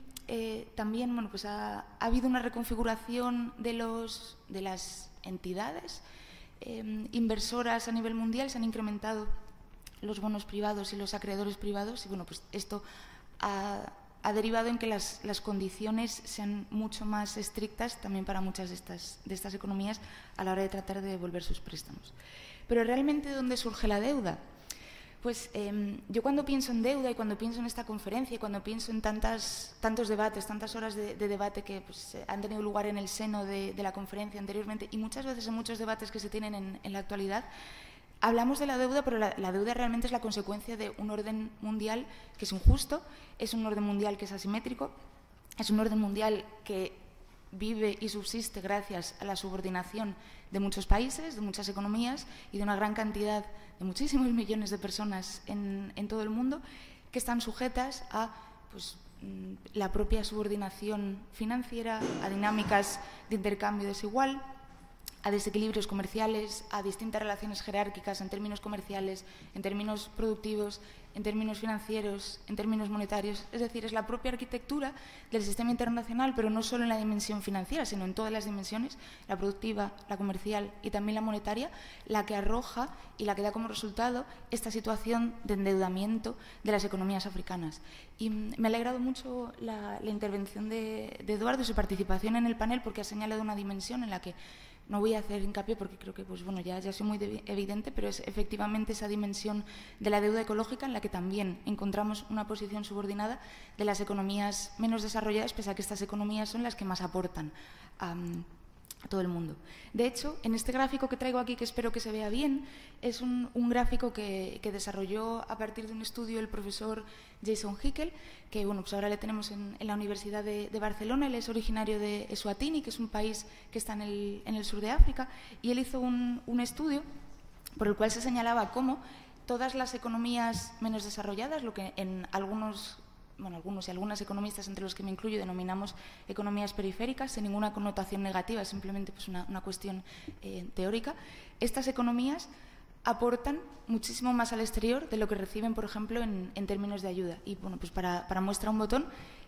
también bueno, pues ha habido una reconfiguración de las entidades inversoras a nivel mundial, se han incrementado los bonos privados y los acreedores privados y bueno, pues esto ha ha derivado en que las condiciones sean mucho más estrictas también para muchas de estas economías a la hora de tratar de devolver sus préstamos. Pero realmente, ¿dónde surge la deuda? Pues yo cuando pienso en deuda y cuando pienso en esta conferencia y cuando pienso en tantos debates, tantas horas de debate que pues, han tenido lugar en el seno de la conferencia anteriormente y muchas veces en muchos debates que se tienen en la actualidad, hablamos de la deuda, pero la deuda realmente es la consecuencia de un orden mundial que es injusto, es un orden mundial que es asimétrico, es un orden mundial que vive y subsiste gracias a la subordinación de muchos países, de muchas economías y de una gran cantidad de muchísimos millones de personas en todo el mundo que están sujetas a pues, la propia subordinación financiera, a dinámicas de intercambio desigual, a desequilibrios comerciales, a distintas relaciones jerárquicas en términos comerciales, en términos productivos, en términos financieros, en términos monetarios. Es decir, es la propia arquitectura del sistema internacional, pero no solo en la dimensión financiera, sino en todas las dimensiones, la productiva, la comercial y también la monetaria, la que arroja y la que da como resultado esta situación de endeudamiento de las economías africanas. Y me ha alegrado mucho la intervención de Eduardo y su participación en el panel, porque ha señalado una dimensión en la que no voy a hacer hincapié porque creo que pues, bueno, ya soy muy evidente, pero es efectivamente esa dimensión de la deuda ecológica en la que también encontramos una posición subordinada de las economías menos desarrolladas, pese a que estas economías son las que más aportan a todo el mundo. De hecho, en este gráfico que traigo aquí, que espero que se vea bien, es un gráfico que desarrolló a partir de un estudio el profesor Jason Hickel, que bueno, pues ahora le tenemos en la Universidad de Barcelona. Él es originario de Eswatini, que es un país que está en el sur de África, y él hizo un estudio por el cual se señalaba cómo todas las economías menos desarrolladas, lo que en algunos y algunas economistas, entre los que me incluyo, denominamos economías periféricas, sin ninguna connotación negativa, es simplemente pues, una cuestión teórica. Estas economías aportan muchísimo más al exterior de lo que reciben, por ejemplo, en términos de ayuda. Y bueno, pues para muestra un botón,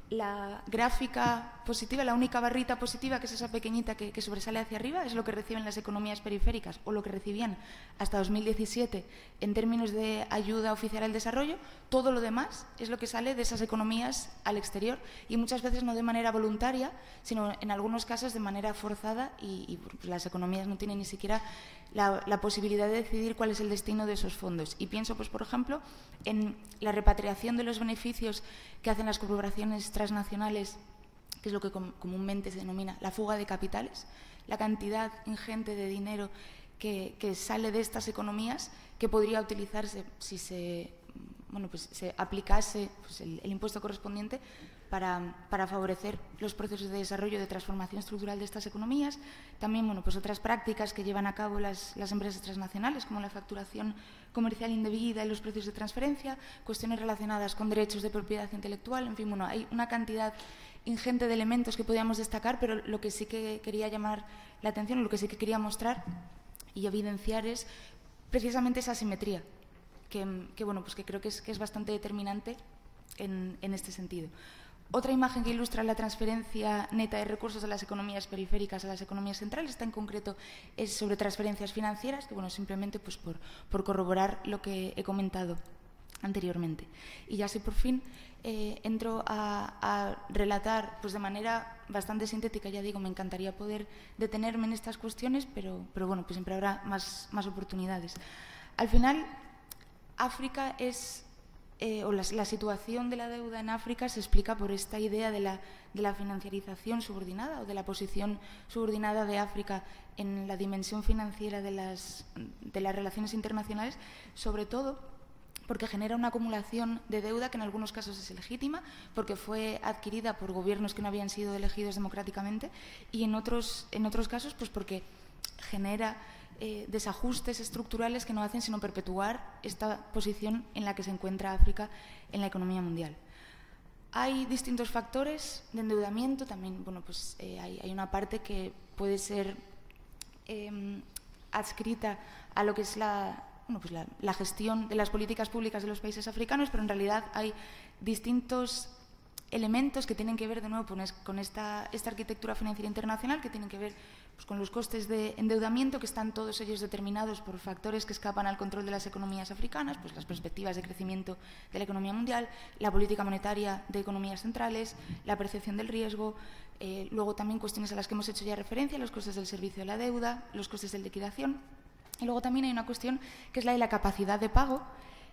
la gráfica positiva, la única barrita positiva, que es esa pequeñita que sobresale hacia arriba, es lo que reciben las economías periféricas o lo que recibían hasta 2017 en términos de ayuda oficial al desarrollo. Todo lo demás es lo que sale de esas economías al exterior y muchas veces no de manera voluntaria, sino en algunos casos de manera forzada y pues las economías no tienen ni siquiera la posibilidad de decidir cuál es el destino de esos fondos. Y pienso, pues, por ejemplo, en la repatriación de los beneficios que hacen las corporaciones transnacionales, que es lo que comúnmente se denomina la fuga de capitales, la cantidad ingente de dinero que sale de estas economías, que podría utilizarse si se aplicase pues, el impuesto correspondiente para favorecer los procesos de desarrollo, de transformación estructural de estas economías. También pues otras prácticas que llevan a cabo las empresas transnacionales, como la facturación comercial indebida y los precios de transferencia, cuestiones relacionadas con derechos de propiedad intelectual. En fin, hay una cantidad ingente de elementos que podríamos destacar, pero lo que sí que quería llamar la atención, lo que sí que quería mostrar y evidenciar es precisamente esa asimetría, que creo que es bastante determinante en este sentido. Otra imagen que ilustra la transferencia neta de recursos de las economías periféricas a las economías centrales, esta en concreto es sobre transferencias financieras, que simplemente pues por corroborar lo que he comentado anteriormente. Y ya si por fin entro a relatar pues de manera bastante sintética, ya digo, me encantaría poder detenerme en estas cuestiones, pero pues siempre habrá más oportunidades. Al final, África es... la situación de la deuda en África se explica por esta idea de la financiarización subordinada o de la posición subordinada de África en la dimensión financiera de las relaciones internacionales, sobre todo porque genera una acumulación de deuda que en algunos casos es legítima, porque fue adquirida por gobiernos que no habían sido elegidos democráticamente, y en otros casos pues porque genera desajustes estructurales que no hacen sino perpetuar esta posición en la que se encuentra África en la economía mundial. Hay distintos factores de endeudamiento, también hay una parte que puede ser adscrita a lo que es la gestión de las políticas públicas de los países africanos, pero en realidad hay distintos elementos que tienen que ver, de nuevo, con esta arquitectura financiera internacional, que tienen que ver pues, con los costes de endeudamiento, que están todos ellos determinados por factores que escapan al control de las economías africanas, pues las perspectivas de crecimiento de la economía mundial, la política monetaria de economías centrales, la percepción del riesgo, luego también cuestiones a las que hemos hecho ya referencia, los costes del servicio de la deuda, los costes de liquidación. Y luego también hay una cuestión que es la de la capacidad de pago,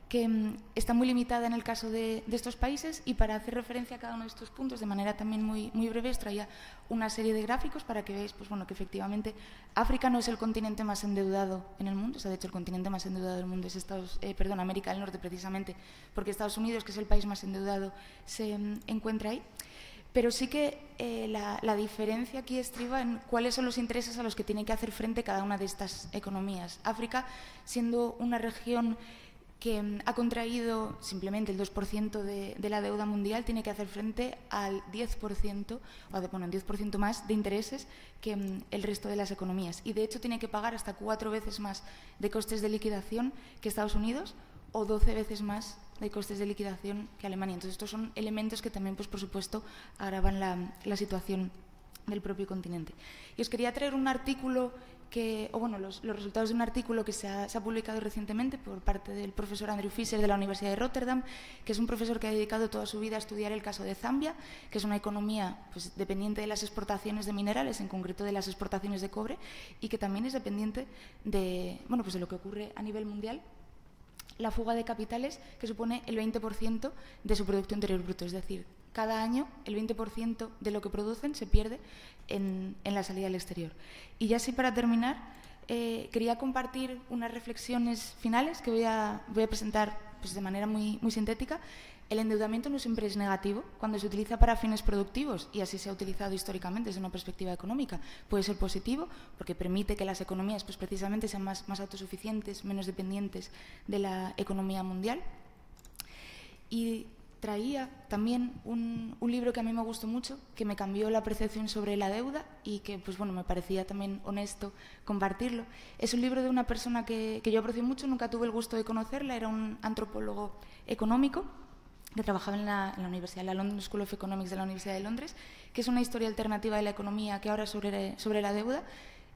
que está muy limitada en el caso de estos países, y para hacer referencia a cada uno de estos puntos de manera también muy breve os traía una serie de gráficos para que veáis pues, bueno, que efectivamente África no es el continente más endeudado en el mundo. O sea, de hecho el continente más endeudado del mundo es América del Norte, precisamente porque Estados Unidos, que es el país más endeudado, se encuentra ahí. Pero sí que la diferencia aquí estriba en cuáles son los intereses a los que tiene que hacer frente cada una de estas economías. África, siendo una región que ha contraído simplemente el 2% de la deuda mundial, tiene que hacer frente al 10%, o un 10% más de intereses que el resto de las economías. Y de hecho tiene que pagar hasta 4 veces más de costes de liquidación que Estados Unidos, o 12 veces más de costes de liquidación que Alemania. Entonces estos son elementos que también, pues, por supuesto, agravan la situación del propio continente. Y os quería traer un artículo los resultados de un artículo que se ha publicado recientemente por parte del profesor Andrew Fisher de la Universidad de Rotterdam, que es un profesor que ha dedicado toda su vida a estudiar el caso de Zambia, que es una economía pues, dependiente de las exportaciones de minerales, en concreto de las exportaciones de cobre, y que también es dependiente de lo que ocurre a nivel mundial, la fuga de capitales, que supone el 20% de su Producto Interior Bruto. Es decir, cada año el 20% de lo que producen se pierde en la salida al exterior. Y ya así, para terminar, quería compartir unas reflexiones finales que voy a presentar pues, de manera muy sintética. El endeudamiento no siempre es negativo cuando se utiliza para fines productivos, y así se ha utilizado históricamente desde una perspectiva económica. Puede ser positivo porque permite que las economías pues, precisamente sean más autosuficientes, menos dependientes de la economía mundial. Y traía también un libro que a mí me gustó mucho, que me cambió la percepción sobre la deuda y que pues, me parecía también honesto compartirlo. Es un libro de una persona que yo aprecio mucho, nunca tuve el gusto de conocerla, era un antropólogo económico que trabajaba en la universidad, en la London School of Economics de la Universidad de Londres, que es una historia alternativa de la economía que ahora sobre la deuda.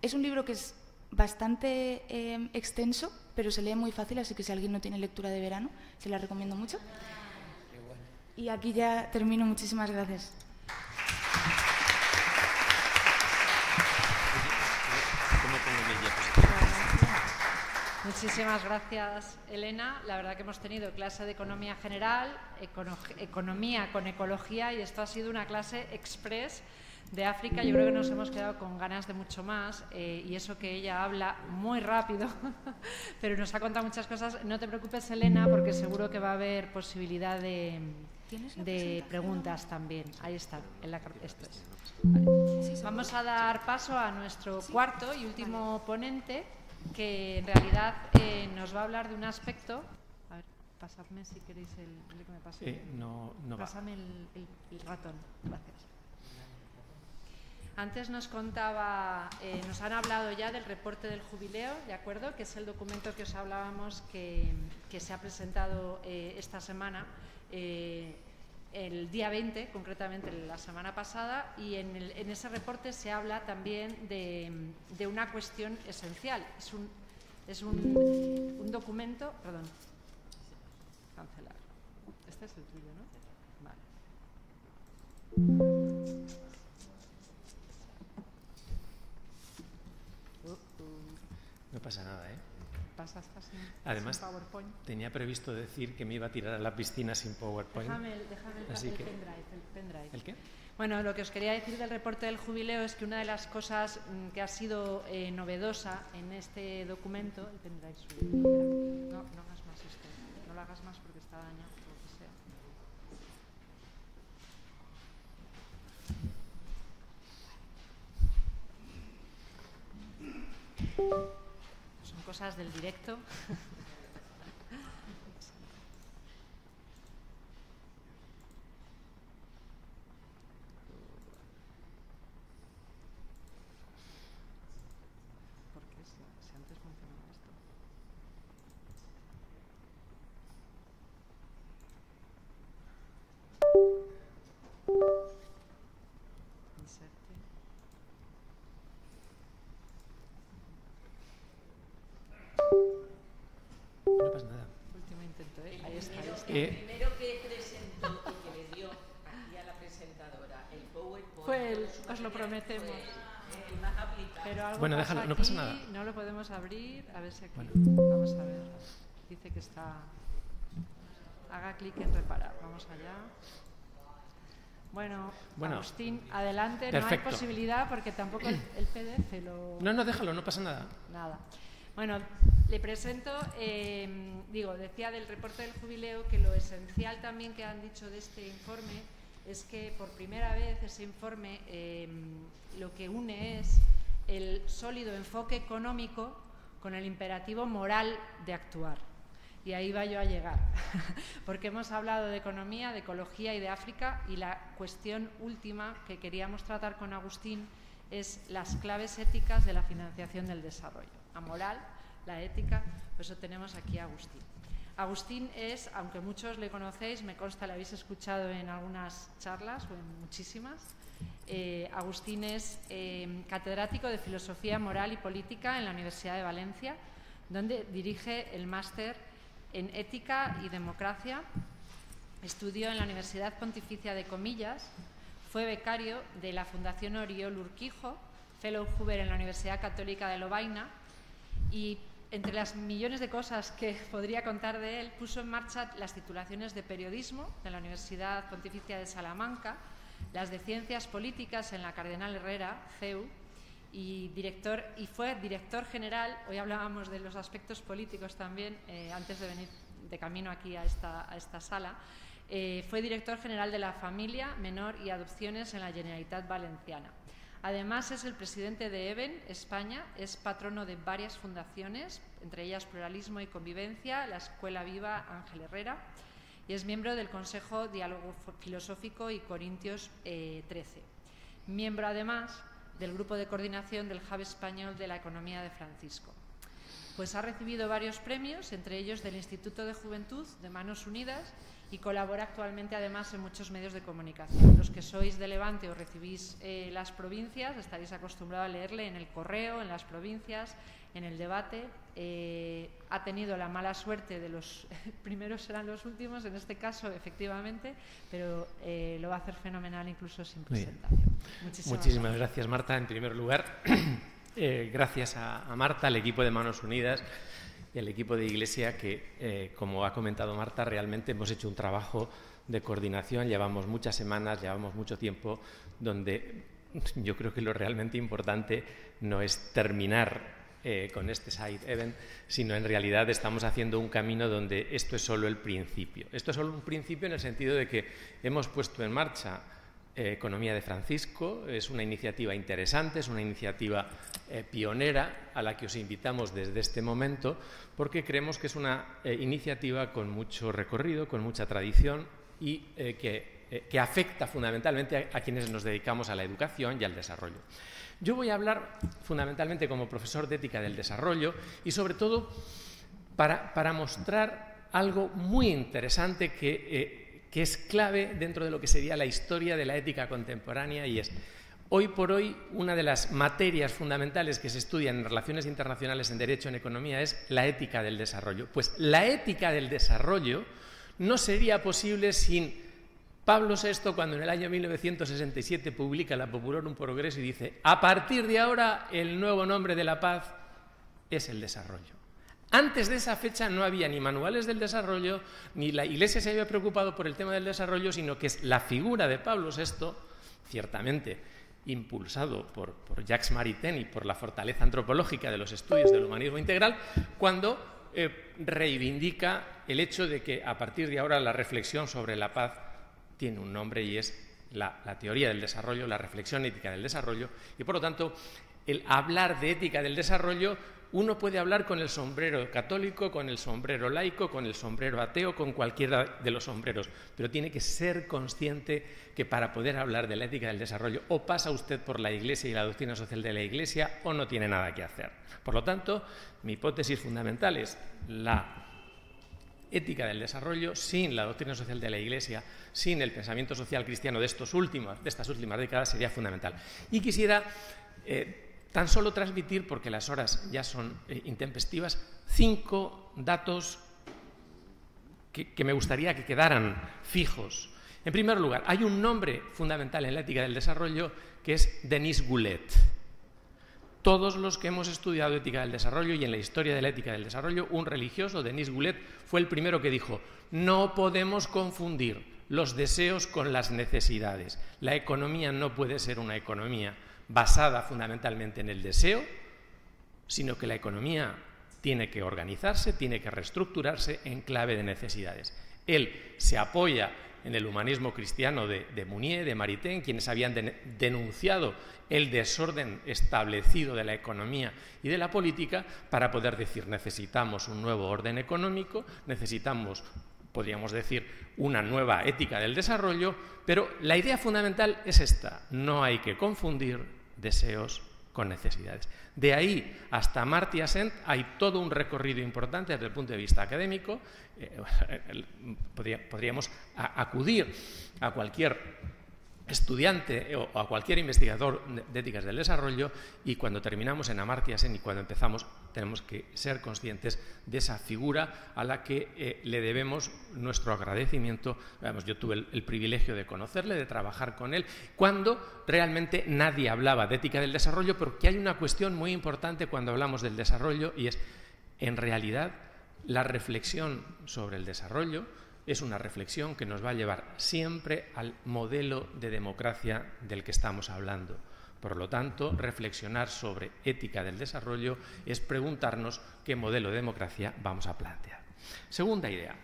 Es un libro que es bastante extenso, pero se lee muy fácil, así que si alguien no tiene lectura de verano, se la recomiendo mucho. Y aquí ya termino. Muchísimas gracias. Muchísimas gracias, Elena. La verdad que hemos tenido clase de Economía General, Economía con Ecología, y esto ha sido una clase express de África. Yo creo que nos hemos quedado con ganas de mucho más, y eso que ella habla muy rápido, pero nos ha contado muchas cosas. No te preocupes, Elena, porque seguro que va a haber posibilidad de preguntas también. Ahí está, esto es. Vale. Vamos a dar paso a nuestro cuarto y último ponente, que en realidad nos va a hablar de un aspecto. A ver, pasadme si queréis el que me pase. No Pásame el ratón. Gracias. Antes nos contaba, nos han hablado ya del reporte del jubileo, ¿de acuerdo? Que es el documento que os hablábamos que se ha presentado esta semana, el día 20, concretamente la semana pasada, y en ese reporte se habla también de una cuestión esencial. Es un documento, perdón, cancelar. Este es el tuyo, ¿no? Vale. No pasa nada, ¿eh? Pasa hasta sin Además, PowerPoint. tenía previsto decir que me iba a tirar a la piscina sin PowerPoint. Déjame el pendrive. ¿El qué? Bueno, lo que os quería decir del reporte del jubileo es que una de las cosas que ha sido novedosa en este documento... El pendrive suyo. No hagas más esto. No lo hagas más porque está dañado, por lo que sea. Son cosas del directo. ¿Por qué? Si antes funcionaba esto. Ahí está. Primero que presentó y que le dio aquí a la presentadora el PowerPoint. Pues os lo prometemos. El más aplicado. Pero algo Bueno, pasa déjalo, no aquí, pasa nada. no lo podemos abrir. A ver si aquí. Bueno. Vamos a ver. Dice que está. Haga clic en reparar. Vamos allá. Bueno, Agustín, adelante. Perfecto. No hay posibilidad porque tampoco el PDF lo... No, déjalo, no pasa nada. Nada. Bueno, le presento, decía del reporte del jubileo que lo esencial también que han dicho de este informe es que por primera vez ese informe lo que une es el sólido enfoque económico con el imperativo moral de actuar. Y ahí va yo a llegar, porque hemos hablado de economía, de ecología y de África, y la cuestión última que queríamos tratar con Agustín es las claves éticas de la financiación del desarrollo. La moral, la ética, por eso tenemos aquí a Agustín. Agustín es, aunque muchos le conocéis, me consta, le habéis escuchado en algunas charlas o en muchísimas, Agustín es catedrático de Filosofía Moral y Política en la Universidad de Valencia, donde dirige el máster en Ética y Democracia. Estudió en la Universidad Pontificia de Comillas, fue becario de la Fundación Oriol Urquijo, Fellow Hoover en la Universidad Católica de Lovaina, y entre las millones de cosas que podría contar de él, puso en marcha las titulaciones de Periodismo de la Universidad Pontificia de Salamanca, las de Ciencias Políticas en la Cardenal Herrera, CEU, y fue director general, hoy hablábamos de los aspectos políticos también, antes de venir de camino aquí a esta sala, fue director general de la Familia, Menor y Adopciones en la Generalitat Valenciana. Además es el presidente de EBEN España, es patrono de varias fundaciones, entre ellas Pluralismo y Convivencia, la Escuela Viva Ángel Herrera, y es miembro del Consejo Diálogo Filosófico y Corintios 13. Miembro además del Grupo de Coordinación del Hub Español de la Economía de Francisco. Pues ha recibido varios premios, entre ellos del Instituto de Juventud de Manos Unidas, y colabora actualmente además en muchos medios de comunicación. Los que sois de Levante o recibís las provincias, estaréis acostumbrados a leerle en el Correo, en las provincias, en el debate. Ha tenido la mala suerte de los primeros serán los últimos, en este caso efectivamente, pero lo va a hacer fenomenal incluso sin presentación. Muchísimas gracias, Marta. En primer lugar, gracias a Marta, al equipo de Manos Unidas y al equipo de Iglesia que, como ha comentado Marta, realmente hemos hecho un trabajo de coordinación. Llevamos muchas semanas, llevamos mucho tiempo, donde yo creo que lo realmente importante no es terminar con este side event, sino en realidad estamos haciendo un camino donde esto es solo el principio. Esto es solo un principio en el sentido de que hemos puesto en marcha Economía de Francisco. Es una iniciativa interesante, es una iniciativa pionera a la que os invitamos desde este momento, porque creemos que es una iniciativa con mucho recorrido, con mucha tradición y que afecta fundamentalmente a quienes nos dedicamos a la educación y al desarrollo. Yo voy a hablar fundamentalmente como profesor de Ética del Desarrollo y sobre todo para mostrar algo muy interesante que es clave dentro de lo que sería la historia de la ética contemporánea, y es, hoy por hoy, una de las materias fundamentales que se estudian en relaciones internacionales, en derecho, en economía, es la ética del desarrollo. Pues la ética del desarrollo no sería posible sin Pablo VI, cuando en el año 1967 publica la Populorum Progresso y dice: a partir de ahora el nuevo nombre de la paz es el desarrollo. Antes de esa fecha no había ni manuales del desarrollo, ni la Iglesia se había preocupado por el tema del desarrollo, sino que es la figura de Pablo VI, ciertamente impulsado por Jacques Maritain y por la fortaleza antropológica de los estudios del humanismo integral, cuando reivindica el hecho de que a partir de ahora la reflexión sobre la paz tiene un nombre, y es la teoría del desarrollo, la reflexión ética del desarrollo, y por lo tanto el hablar de ética del desarrollo, uno puede hablar con el sombrero católico, con el sombrero laico, con el sombrero ateo, con cualquiera de los sombreros, pero tiene que ser consciente que para poder hablar de la ética del desarrollo o pasa usted por la Iglesia y la doctrina social de la Iglesia o no tiene nada que hacer. Por lo tanto, mi hipótesis fundamental es la ética del desarrollo sin la doctrina social de la Iglesia, sin el pensamiento social cristiano de estas últimas décadas, sería fundamental. Y quisiera tan solo transmitir, porque las horas ya son intempestivas, 5 datos que me gustaría que quedaran fijos. En primer lugar, hay un nombre fundamental en la ética del desarrollo que es Denis Goulet. Todos los que hemos estudiado ética del desarrollo y en la historia de la ética del desarrollo, un religioso, Denis Goulet, fue el primero que dijo: no podemos confundir los deseos con las necesidades. La economía no puede ser una economía basada fundamentalmente en el deseo, sino que la economía tiene que organizarse, tiene que reestructurarse en clave de necesidades. Él se apoya en el humanismo cristiano de Mounier, de Maritain, quienes habían denunciado el desorden establecido de la economía y de la política, para poder decir: necesitamos un nuevo orden económico, necesitamos, podríamos decir, una nueva ética del desarrollo, pero la idea fundamental es esta: no hay que confundir deseos con necesidades. De ahí hasta Amartya Sen hay todo un recorrido importante desde el punto de vista académico. Podríamos acudir a cualquier estudiante o a cualquier investigador de éticas del desarrollo, y cuando terminamos en Amartya Sen y cuando empezamos, tenemos que ser conscientes de esa figura a la que le debemos nuestro agradecimiento. Yo tuve el privilegio de conocerle, de trabajar con él, cuando realmente nadie hablaba de ética del desarrollo, porque hay una cuestión muy importante cuando hablamos del desarrollo, y es, en realidad, la reflexión sobre el desarrollo es una reflexión que nos va a llevar siempre al modelo de democracia del que estamos hablando. Por lo tanto, reflexionar sobre ética del desarrollo es preguntarnos qué modelo de democracia vamos a plantear. Segunda idea.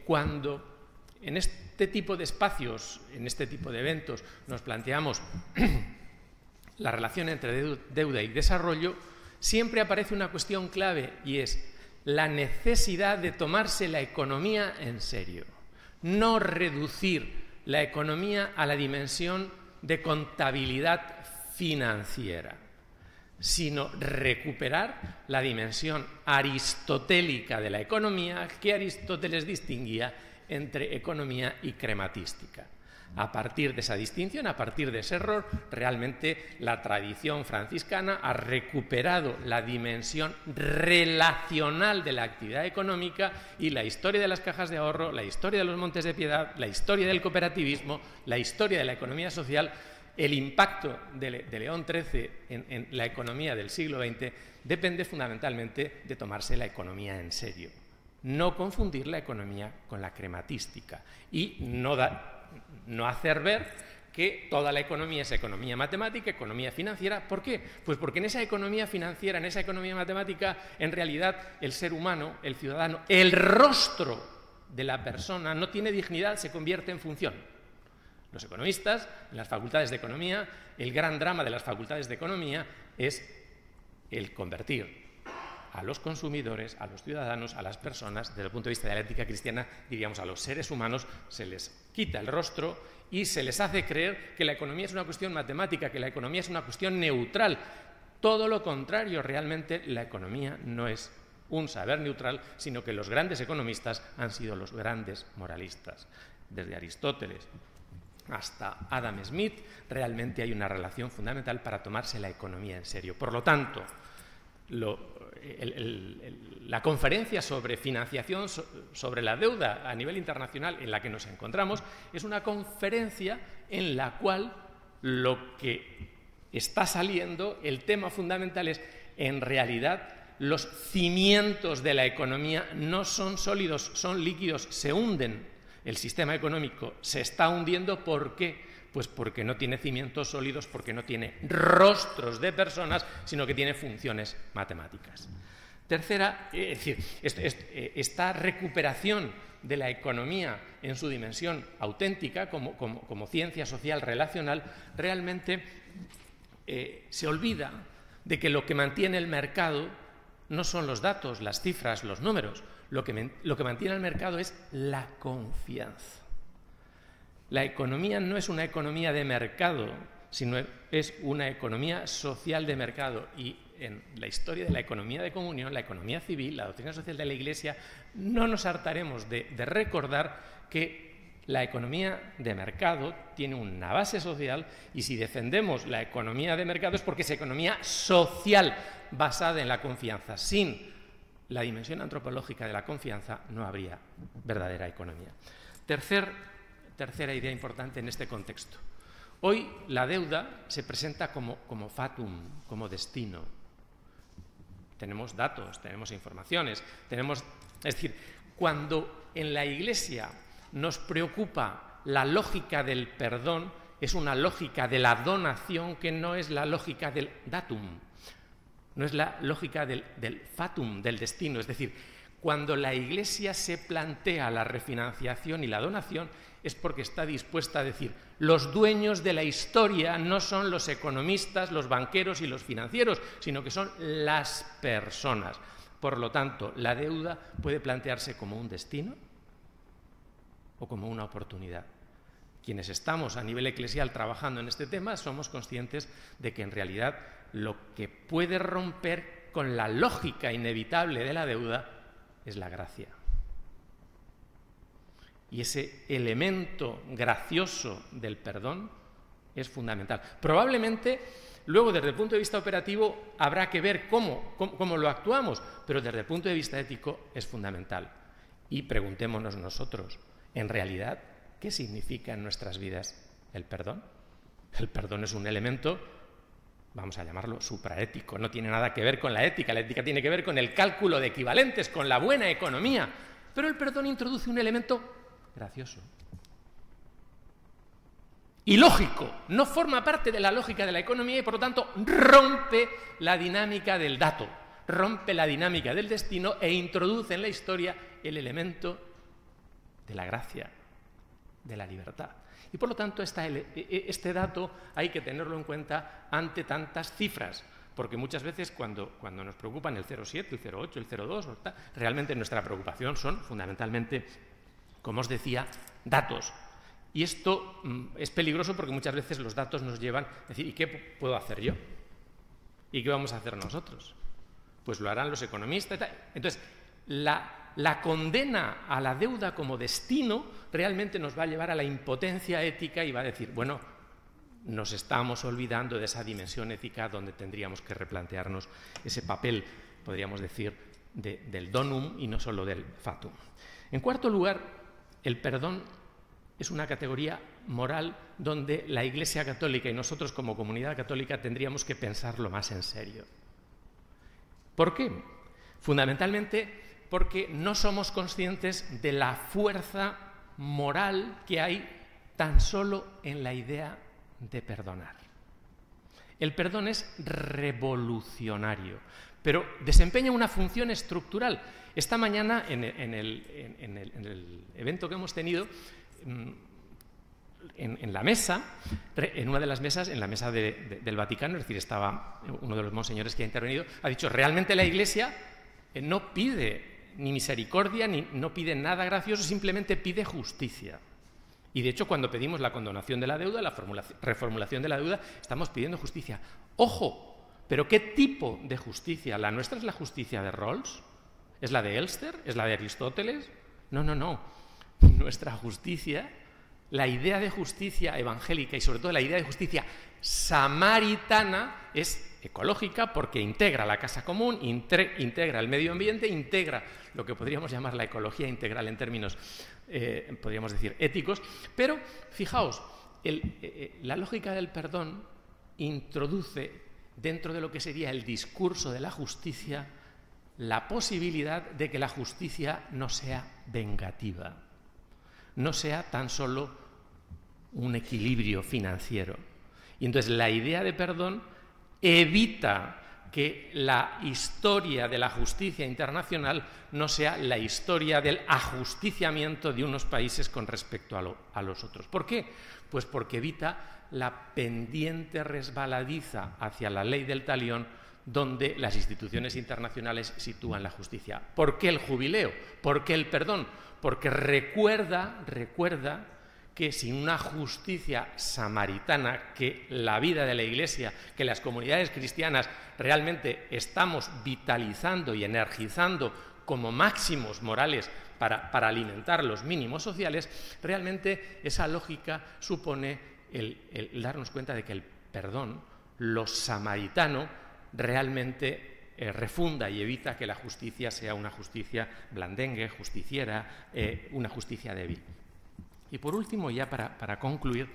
Cuando en este tipo de espacios, en este tipo de eventos, nos planteamos la relación entre deuda y desarrollo, siempre aparece una cuestión clave, y es la necesidad de tomarse la economía en serio. No reducir la economía a la dimensión de contabilidad financiera, sino recuperar la dimensión aristotélica de la economía, que Aristóteles distinguía entre economía y crematística. A partir de esa distinción, a partir de ese error, realmente la tradición franciscana ha recuperado la dimensión relacional de la actividad económica, y la historia de las cajas de ahorro, la historia de los Montes de Piedad, la historia del cooperativismo, la historia de la economía social, el impacto de León XIII en la economía del siglo XX depende fundamentalmente de tomarse la economía en serio. No confundir la economía con la crematística y no hacer ver que toda la economía es economía matemática, economía financiera. ¿Por qué? Pues porque en esa economía financiera, en esa economía matemática, en realidad el ser humano, el ciudadano, el rostro de la persona no tiene dignidad, se convierte en función. Los economistas, en las facultades de economía, el gran drama de las facultades de economía es el convertir a los consumidores, a los ciudadanos, a las personas, desde el punto de vista de la ética cristiana, diríamos a los seres humanos, se les quita el rostro y se les hace creer que la economía es una cuestión matemática, que la economía es una cuestión neutral. Todo lo contrario, realmente la economía no es un saber neutral, sino que los grandes economistas han sido los grandes moralistas. Desde Aristóteles hasta Adam Smith, realmente hay una relación fundamental para tomarse la economía en serio. Por lo tanto, la conferencia sobre financiación, sobre la deuda a nivel internacional en la que nos encontramos, es una conferencia en la cual lo que está saliendo, el tema fundamental es, en realidad, los cimientos de la economía no son sólidos, son líquidos, se hunden. El sistema económico se está hundiendo. ¿Por qué? Pues porque no tiene cimientos sólidos, porque no tiene rostros de personas, sino que tiene funciones matemáticas. Tercera, es decir, esta recuperación de la economía en su dimensión auténtica, como ciencia social relacional, realmente se olvida de que lo que mantiene el mercado no son los datos, las cifras, los números. Lo que mantiene el mercado es la confianza. La economía no es una economía de mercado, sino es una economía social de mercado. Y en la historia de la economía de comunión, la economía civil, la doctrina social de la Iglesia, no nos hartaremos de recordar que la economía de mercado tiene una base social, y si defendemos la economía de mercado es porque es economía social basada en la confianza. Sin la dimensión antropológica de la confianza, no habría verdadera economía. Tercera idea importante en este contexto. Hoy la deuda se presenta como fatum, como destino. Tenemos datos, tenemos informaciones, es decir, cuando en la Iglesia nos preocupa la lógica del perdón, es una lógica de la donación que no es la lógica del datum, no es la lógica del fatum, del destino. Es decir, cuando la Iglesia se plantea la refinanciación y la donación es porque está dispuesta a decir: los dueños de la historia no son los economistas, los banqueros y los financieros, sino que son las personas. Por lo tanto, la deuda puede plantearse como un destino o como una oportunidad. Quienes estamos a nivel eclesial trabajando en este tema somos conscientes de que en realidad lo que puede romper con la lógica inevitable de la deuda es la gracia. Y ese elemento gracioso del perdón es fundamental. Probablemente luego, desde el punto de vista operativo, habrá que ver cómo lo actuamos, pero desde el punto de vista ético es fundamental. Y preguntémonos nosotros, en realidad, ¿qué significa en nuestras vidas el perdón? El perdón es un elemento, vamos a llamarlo supraético, no tiene nada que ver con la ética tiene que ver con el cálculo de equivalentes, con la buena economía, pero el perdón introduce un elemento gracioso y lógico, no forma parte de la lógica de la economía y por lo tanto rompe la dinámica del dato, rompe la dinámica del destino e introduce en la historia el elemento de la gracia, de la libertad. Y por lo tanto este dato hay que tenerlo en cuenta ante tantas cifras, porque muchas veces cuando nos preocupan el 0,7, el 0,8, el 0,2, realmente nuestra preocupación son fundamentalmente, como os decía, datos. Y esto es peligroso porque muchas veces los datos nos llevan a decir: ¿y qué puedo hacer yo? ¿Y qué vamos a hacer nosotros? Pues lo harán los economistas y tal. Entonces, la condena a la deuda como destino realmente nos va a llevar a la impotencia ética y va a decir: bueno, nos estamos olvidando de esa dimensión ética donde tendríamos que replantearnos ese papel, podríamos decir, del donum y no solo del fatum. En cuarto lugar, el perdón es una categoría moral donde la Iglesia Católica y nosotros como comunidad católica tendríamos que pensarlo más en serio. ¿Por qué? Fundamentalmente porque no somos conscientes de la fuerza moral que hay tan solo en la idea de perdonar. El perdón es revolucionario, pero desempeña una función estructural. Esta mañana, en el evento que hemos tenido, en la mesa, en una de las mesas, en la mesa del Vaticano, es decir, estaba uno de los monseñores que ha intervenido, ha dicho: realmente la Iglesia no pide ni misericordia, no pide nada gracioso, simplemente pide justicia. Y de hecho, cuando pedimos la condonación de la deuda, la reformulación de la deuda, estamos pidiendo justicia. ¡Ojo! ¿Pero qué tipo de justicia? ¿La nuestra es la justicia de Rawls? ¿Es la de Elster? ¿Es la de Aristóteles? No. Nuestra justicia, la idea de justicia evangélica y sobre todo la idea de justicia samaritana es ecológica porque integra la casa común, integra el medio ambiente, integra lo que podríamos llamar la ecología integral en términos, podríamos decir, éticos. Pero, fijaos, la lógica del perdón introduce dentro de lo que sería el discurso de la justicia la posibilidad de que la justicia no sea vengativa, no sea tan solo un equilibrio financiero. Y entonces la idea de perdón evita que la historia de la justicia internacional no sea la historia del ajusticiamiento de unos países con respecto a los otros. ¿Por qué? Pues porque evita la pendiente resbaladiza hacia la ley del talión donde las instituciones internacionales sitúan la justicia. ¿Por qué el jubileo? ¿Por qué el perdón? Porque recuerda que sin una justicia samaritana, que la vida de la Iglesia, que las comunidades cristianas realmente estamos vitalizando y energizando como máximos morales para alimentar los mínimos sociales, realmente esa lógica supone el darnos cuenta de que el perdón, lo samaritano, realmente refunda y evita que la justicia sea una justicia blandengue, justiciera, una justicia débil. Y por último, ya para concluir,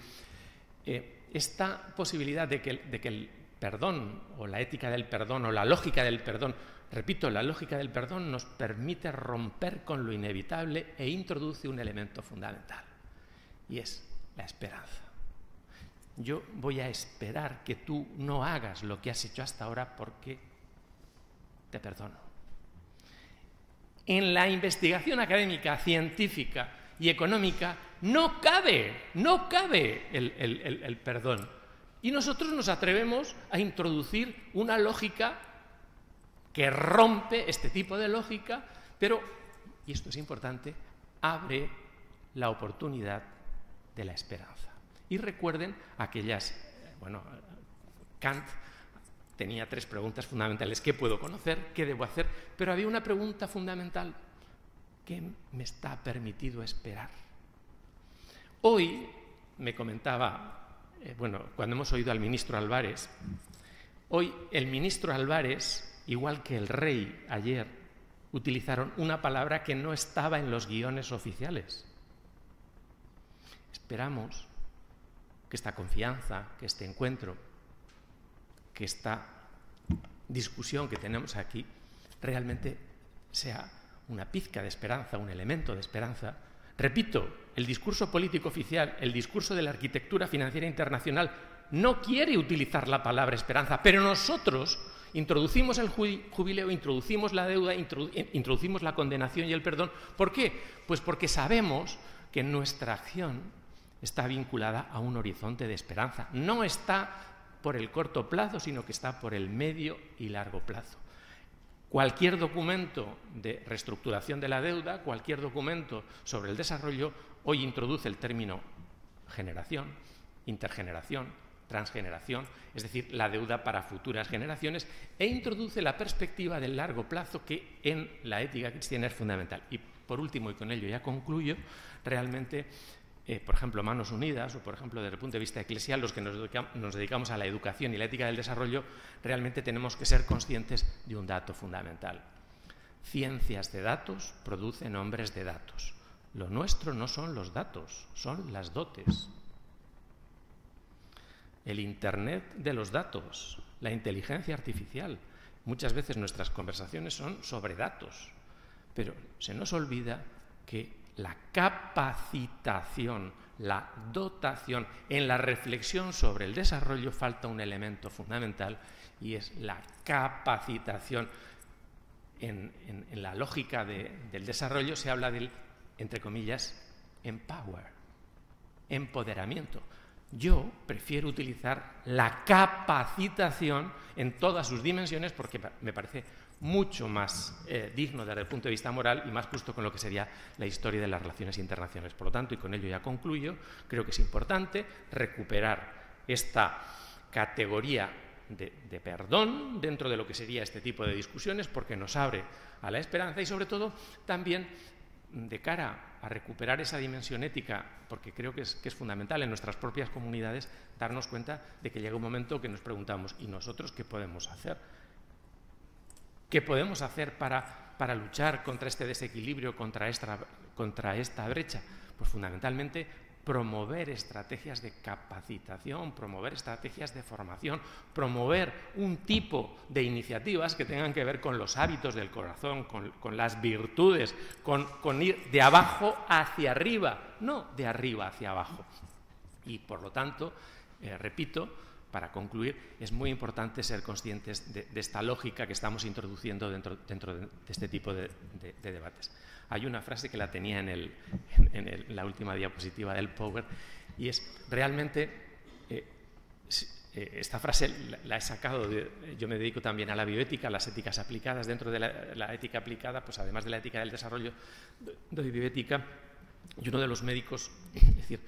esta posibilidad de que el perdón o la ética del perdón o la lógica del perdón, repito, la lógica del perdón nos permite romper con lo inevitable e introduce un elemento fundamental, y es la esperanza. Yo voy a esperar que tú no hagas lo que has hecho hasta ahora porque te perdono. En la investigación académica, científica y económica no cabe el perdón. Y nosotros nos atrevemos a introducir una lógica que rompe este tipo de lógica, pero, y esto es importante, abre la oportunidad de la esperanza. Y recuerden aquellas, Kant tenía 3 preguntas fundamentales: ¿qué puedo conocer? ¿Qué debo hacer? Pero había una pregunta fundamental: ¿qué me está permitido esperar? Hoy me comentaba, cuando hemos oído al ministro Álvarez, hoy el ministro Álvarez, igual que el rey ayer, utilizaron una palabra que no estaba en los guiones oficiales. Esperamos que esta confianza, que este encuentro, que esta discusión que tenemos aquí realmente sea una pizca de esperanza, un elemento de esperanza. Repito, el discurso político oficial, el discurso de la arquitectura financiera internacional no quiere utilizar la palabra esperanza, pero nosotros introducimos el jubileo, introducimos la deuda, introducimos la condenación y el perdón. ¿Por qué? Pues porque sabemos que nuestra acción está vinculada a un horizonte de esperanza. No está por el corto plazo, sino que está por el medio y largo plazo. Cualquier documento de reestructuración de la deuda, cualquier documento sobre el desarrollo, hoy introduce el término generación, intergeneración, transgeneración, es decir, la deuda para futuras generaciones, e introduce la perspectiva del largo plazo, que en la ética cristiana es fundamental. Y por último, y con ello ya concluyo, realmente, por ejemplo, Manos Unidas, o por ejemplo, desde el punto de vista eclesial, los que nos dedicamos a la educación y la ética del desarrollo, realmente tenemos que ser conscientes de un dato fundamental. Ciencias de datos producen hombres de datos. Lo nuestro no son los datos, son las dotes. El Internet de los datos, la inteligencia artificial. Muchas veces nuestras conversaciones son sobre datos, pero se nos olvida que la capacitación, la dotación, en la reflexión sobre el desarrollo falta un elemento fundamental, y es la capacitación. En la lógica del desarrollo se habla del, entre comillas, empower, empoderamiento. Yo prefiero utilizar la capacitación en todas sus dimensiones porque me parece mucho más digno desde el punto de vista moral y más justo con lo que sería la historia de las relaciones internacionales. Por lo tanto, y con ello ya concluyo, creo que es importante recuperar esta categoría de perdón dentro de lo que sería este tipo de discusiones, porque nos abre a la esperanza y, sobre todo, también de cara a recuperar esa dimensión ética, porque creo que es fundamental en nuestras propias comunidades darnos cuenta de que llega un momento que nos preguntamos: ¿y nosotros qué podemos hacer? ¿Qué podemos hacer para luchar contra este desequilibrio, contra esta brecha? Pues fundamentalmente promover estrategias de capacitación, promover estrategias de formación, promover un tipo de iniciativas que tengan que ver con los hábitos del corazón, con las virtudes, con ir de abajo hacia arriba, no de arriba hacia abajo. Y por lo tanto, repito, para concluir, es muy importante ser conscientes de esta lógica que estamos introduciendo dentro de este tipo de debates. Hay una frase que la tenía en la última diapositiva del Power, y es realmente, esta frase la he sacado yo me dedico también a la bioética, a las éticas aplicadas. Dentro de la ética aplicada, pues además de la ética del desarrollo, doy bioética, y uno de los médicos, es decir,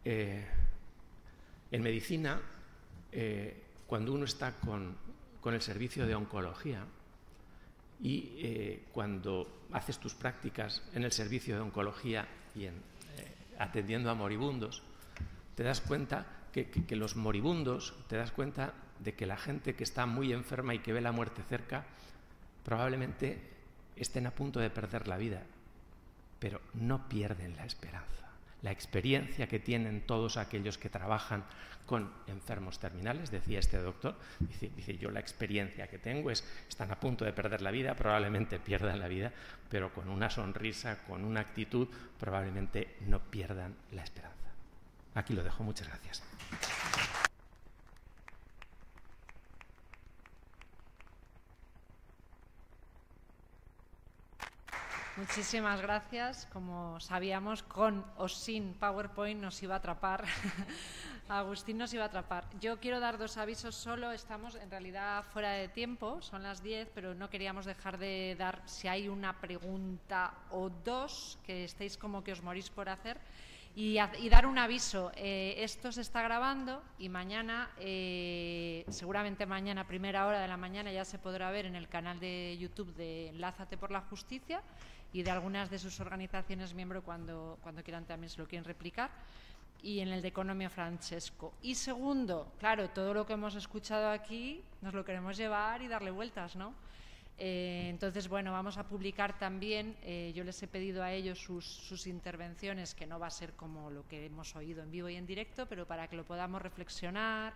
en medicina, cuando uno está con el servicio de oncología y cuando haces tus prácticas en el servicio de oncología y atendiendo a moribundos, te das cuenta que los moribundos, te das cuenta de que la gente que está muy enferma y que ve la muerte cerca, probablemente estén a punto de perder la vida, pero no pierden la esperanza. La experiencia que tienen todos aquellos que trabajan con enfermos terminales, decía este doctor, dice yo la experiencia que tengo es, están a punto de perder la vida, probablemente pierdan la vida, pero con una sonrisa, con una actitud, probablemente no pierdan la esperanza. Aquí lo dejo, muchas gracias. Muchísimas gracias. Como sabíamos, con o sin PowerPoint nos iba a atrapar. Agustín nos iba a atrapar. Yo quiero dar 2 avisos solo. Estamos en realidad fuera de tiempo, son las 10, pero no queríamos dejar de dar, si hay una pregunta o 2 que estéis como que os morís por hacer. Y dar un aviso, esto se está grabando y mañana, seguramente mañana a primera hora de la mañana ya se podrá ver en el canal de YouTube de Enlázate por la Justicia y de algunas de sus organizaciones miembro cuando quieran también se lo quieren replicar, y en el de Economia Francesco. Y segundo, claro, todo lo que hemos escuchado aquí nos lo queremos llevar y darle vueltas, ¿no? Entonces, bueno, vamos a publicar también, yo les he pedido a ellos sus intervenciones, que no va a ser como lo que hemos oído en vivo y en directo, pero para que lo podamos reflexionar,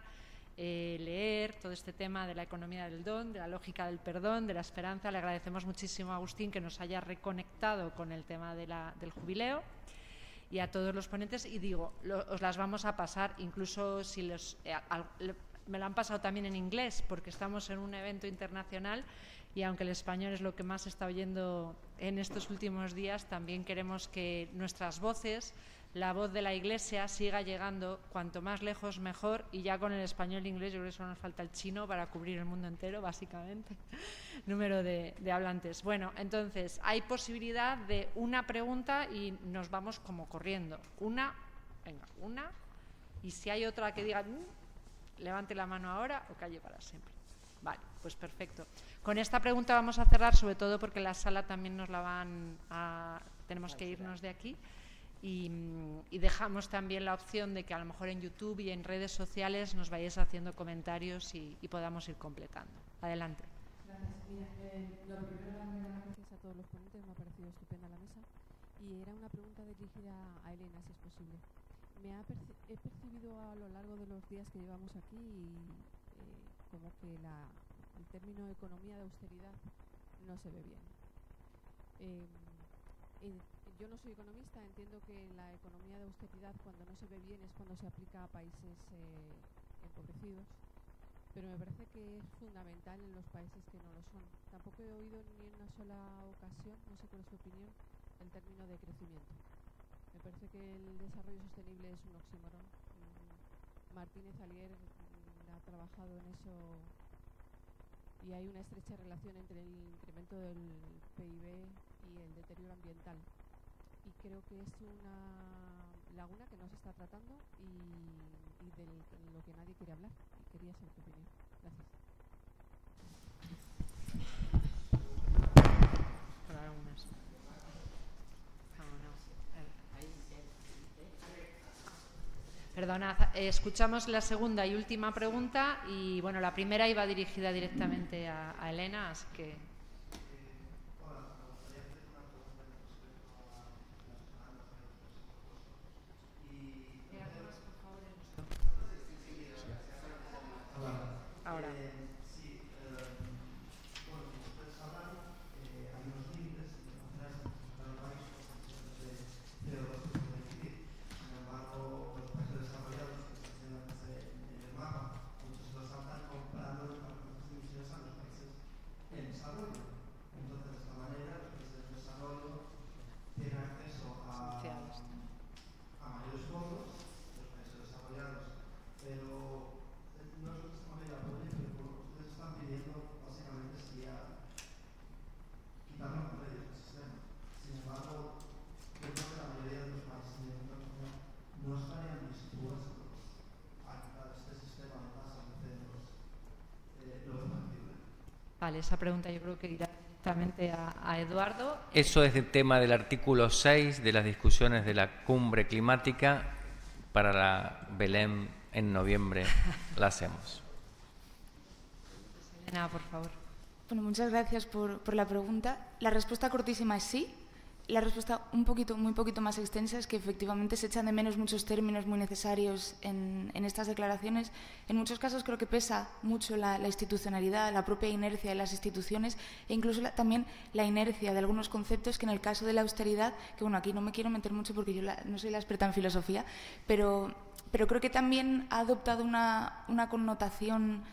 leer todo este tema de la economía del don, de la lógica del perdón, de la esperanza. Le agradecemos muchísimo a Agustín que nos haya reconectado con el tema del jubileo, y a todos los ponentes, y digo, os las vamos a pasar, incluso si me lo han pasado también en inglés, porque estamos en un evento internacional y aunque el español es lo que más se está oyendo en estos últimos días, también queremos que nuestras voces, la voz de la Iglesia, siga llegando cuanto más lejos mejor, y ya con el español e inglés yo creo que solo nos falta el chino para cubrir el mundo entero, básicamente, número de hablantes. Bueno, entonces, hay posibilidad de una pregunta y nos vamos como corriendo. Una, y si hay otra que diga, levante la mano ahora o calle para siempre. Vale, pues perfecto. Con esta pregunta vamos a cerrar, sobre todo porque la sala también nos la van a... Tenemos que irnos de aquí. Y dejamos también la opción de que a lo mejor en YouTube y en redes sociales nos vayáis haciendo comentarios y podamos ir completando. Adelante. Gracias. Mira, lo primero, gracias a todos los ponentes, me ha parecido estupenda la mesa. Y era una pregunta dirigida a Elena, si es posible. He percibido a lo largo de los días que llevamos aquí como que el término economía de austeridad no se ve bien. Yo no soy economista, entiendo que la economía de austeridad, cuando no se ve bien, es cuando se aplica a países empobrecidos, pero me parece que es fundamental en los países que no lo son. Tampoco he oído ni en una sola ocasión, no sé cuál es su opinión, el término de crecimiento. Me parece que el desarrollo sostenible es un oxímoron. Martínez Alier ha trabajado en eso y hay una estrecha relación entre el incremento del PIB y el deterioro ambiental. Y creo que es una laguna que no se está tratando y de lo que nadie quiere hablar. Y quería saber tu opinión. Gracias. Perdonad, escuchamos la segunda y última pregunta y bueno, la primera iba dirigida directamente a Elena, así que... Ahora. Vale, esa pregunta yo creo que irá directamente a Eduardo. Eso es el tema del artículo 6 de las discusiones de la cumbre climática. Para la Belén en noviembre la hacemos. De nada, por favor. Bueno, muchas gracias por la pregunta. La respuesta cortísima es sí. La respuesta muy poquito más extensa es que efectivamente se echan de menos muchos términos muy necesarios en estas declaraciones. En muchos casos creo que pesa mucho la institucionalidad, la propia inercia de las instituciones e incluso también la inercia de algunos conceptos que en el caso de la austeridad, que bueno, aquí no me quiero meter mucho porque yo no soy la experta en filosofía, pero creo que también ha adoptado una connotación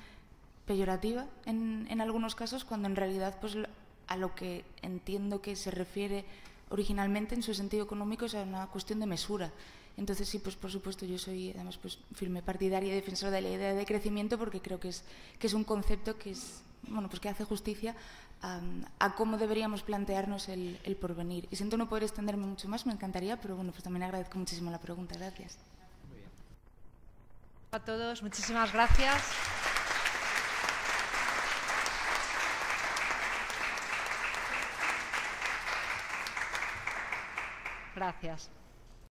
peyorativa en algunos casos, cuando en realidad pues a lo que entiendo que se refiere originalmente en su sentido económico es una cuestión de mesura. Entonces sí, pues por supuesto yo soy además pues firme partidaria y defensora de la idea de crecimiento, porque creo que es un concepto que es, bueno, pues que hace justicia a cómo deberíamos plantearnos el porvenir. Y siento no poder extenderme mucho más, me encantaría, pero bueno, pues también agradezco muchísimo la pregunta. Gracias. Muy bien. A todos, muchísimas gracias. Gracias.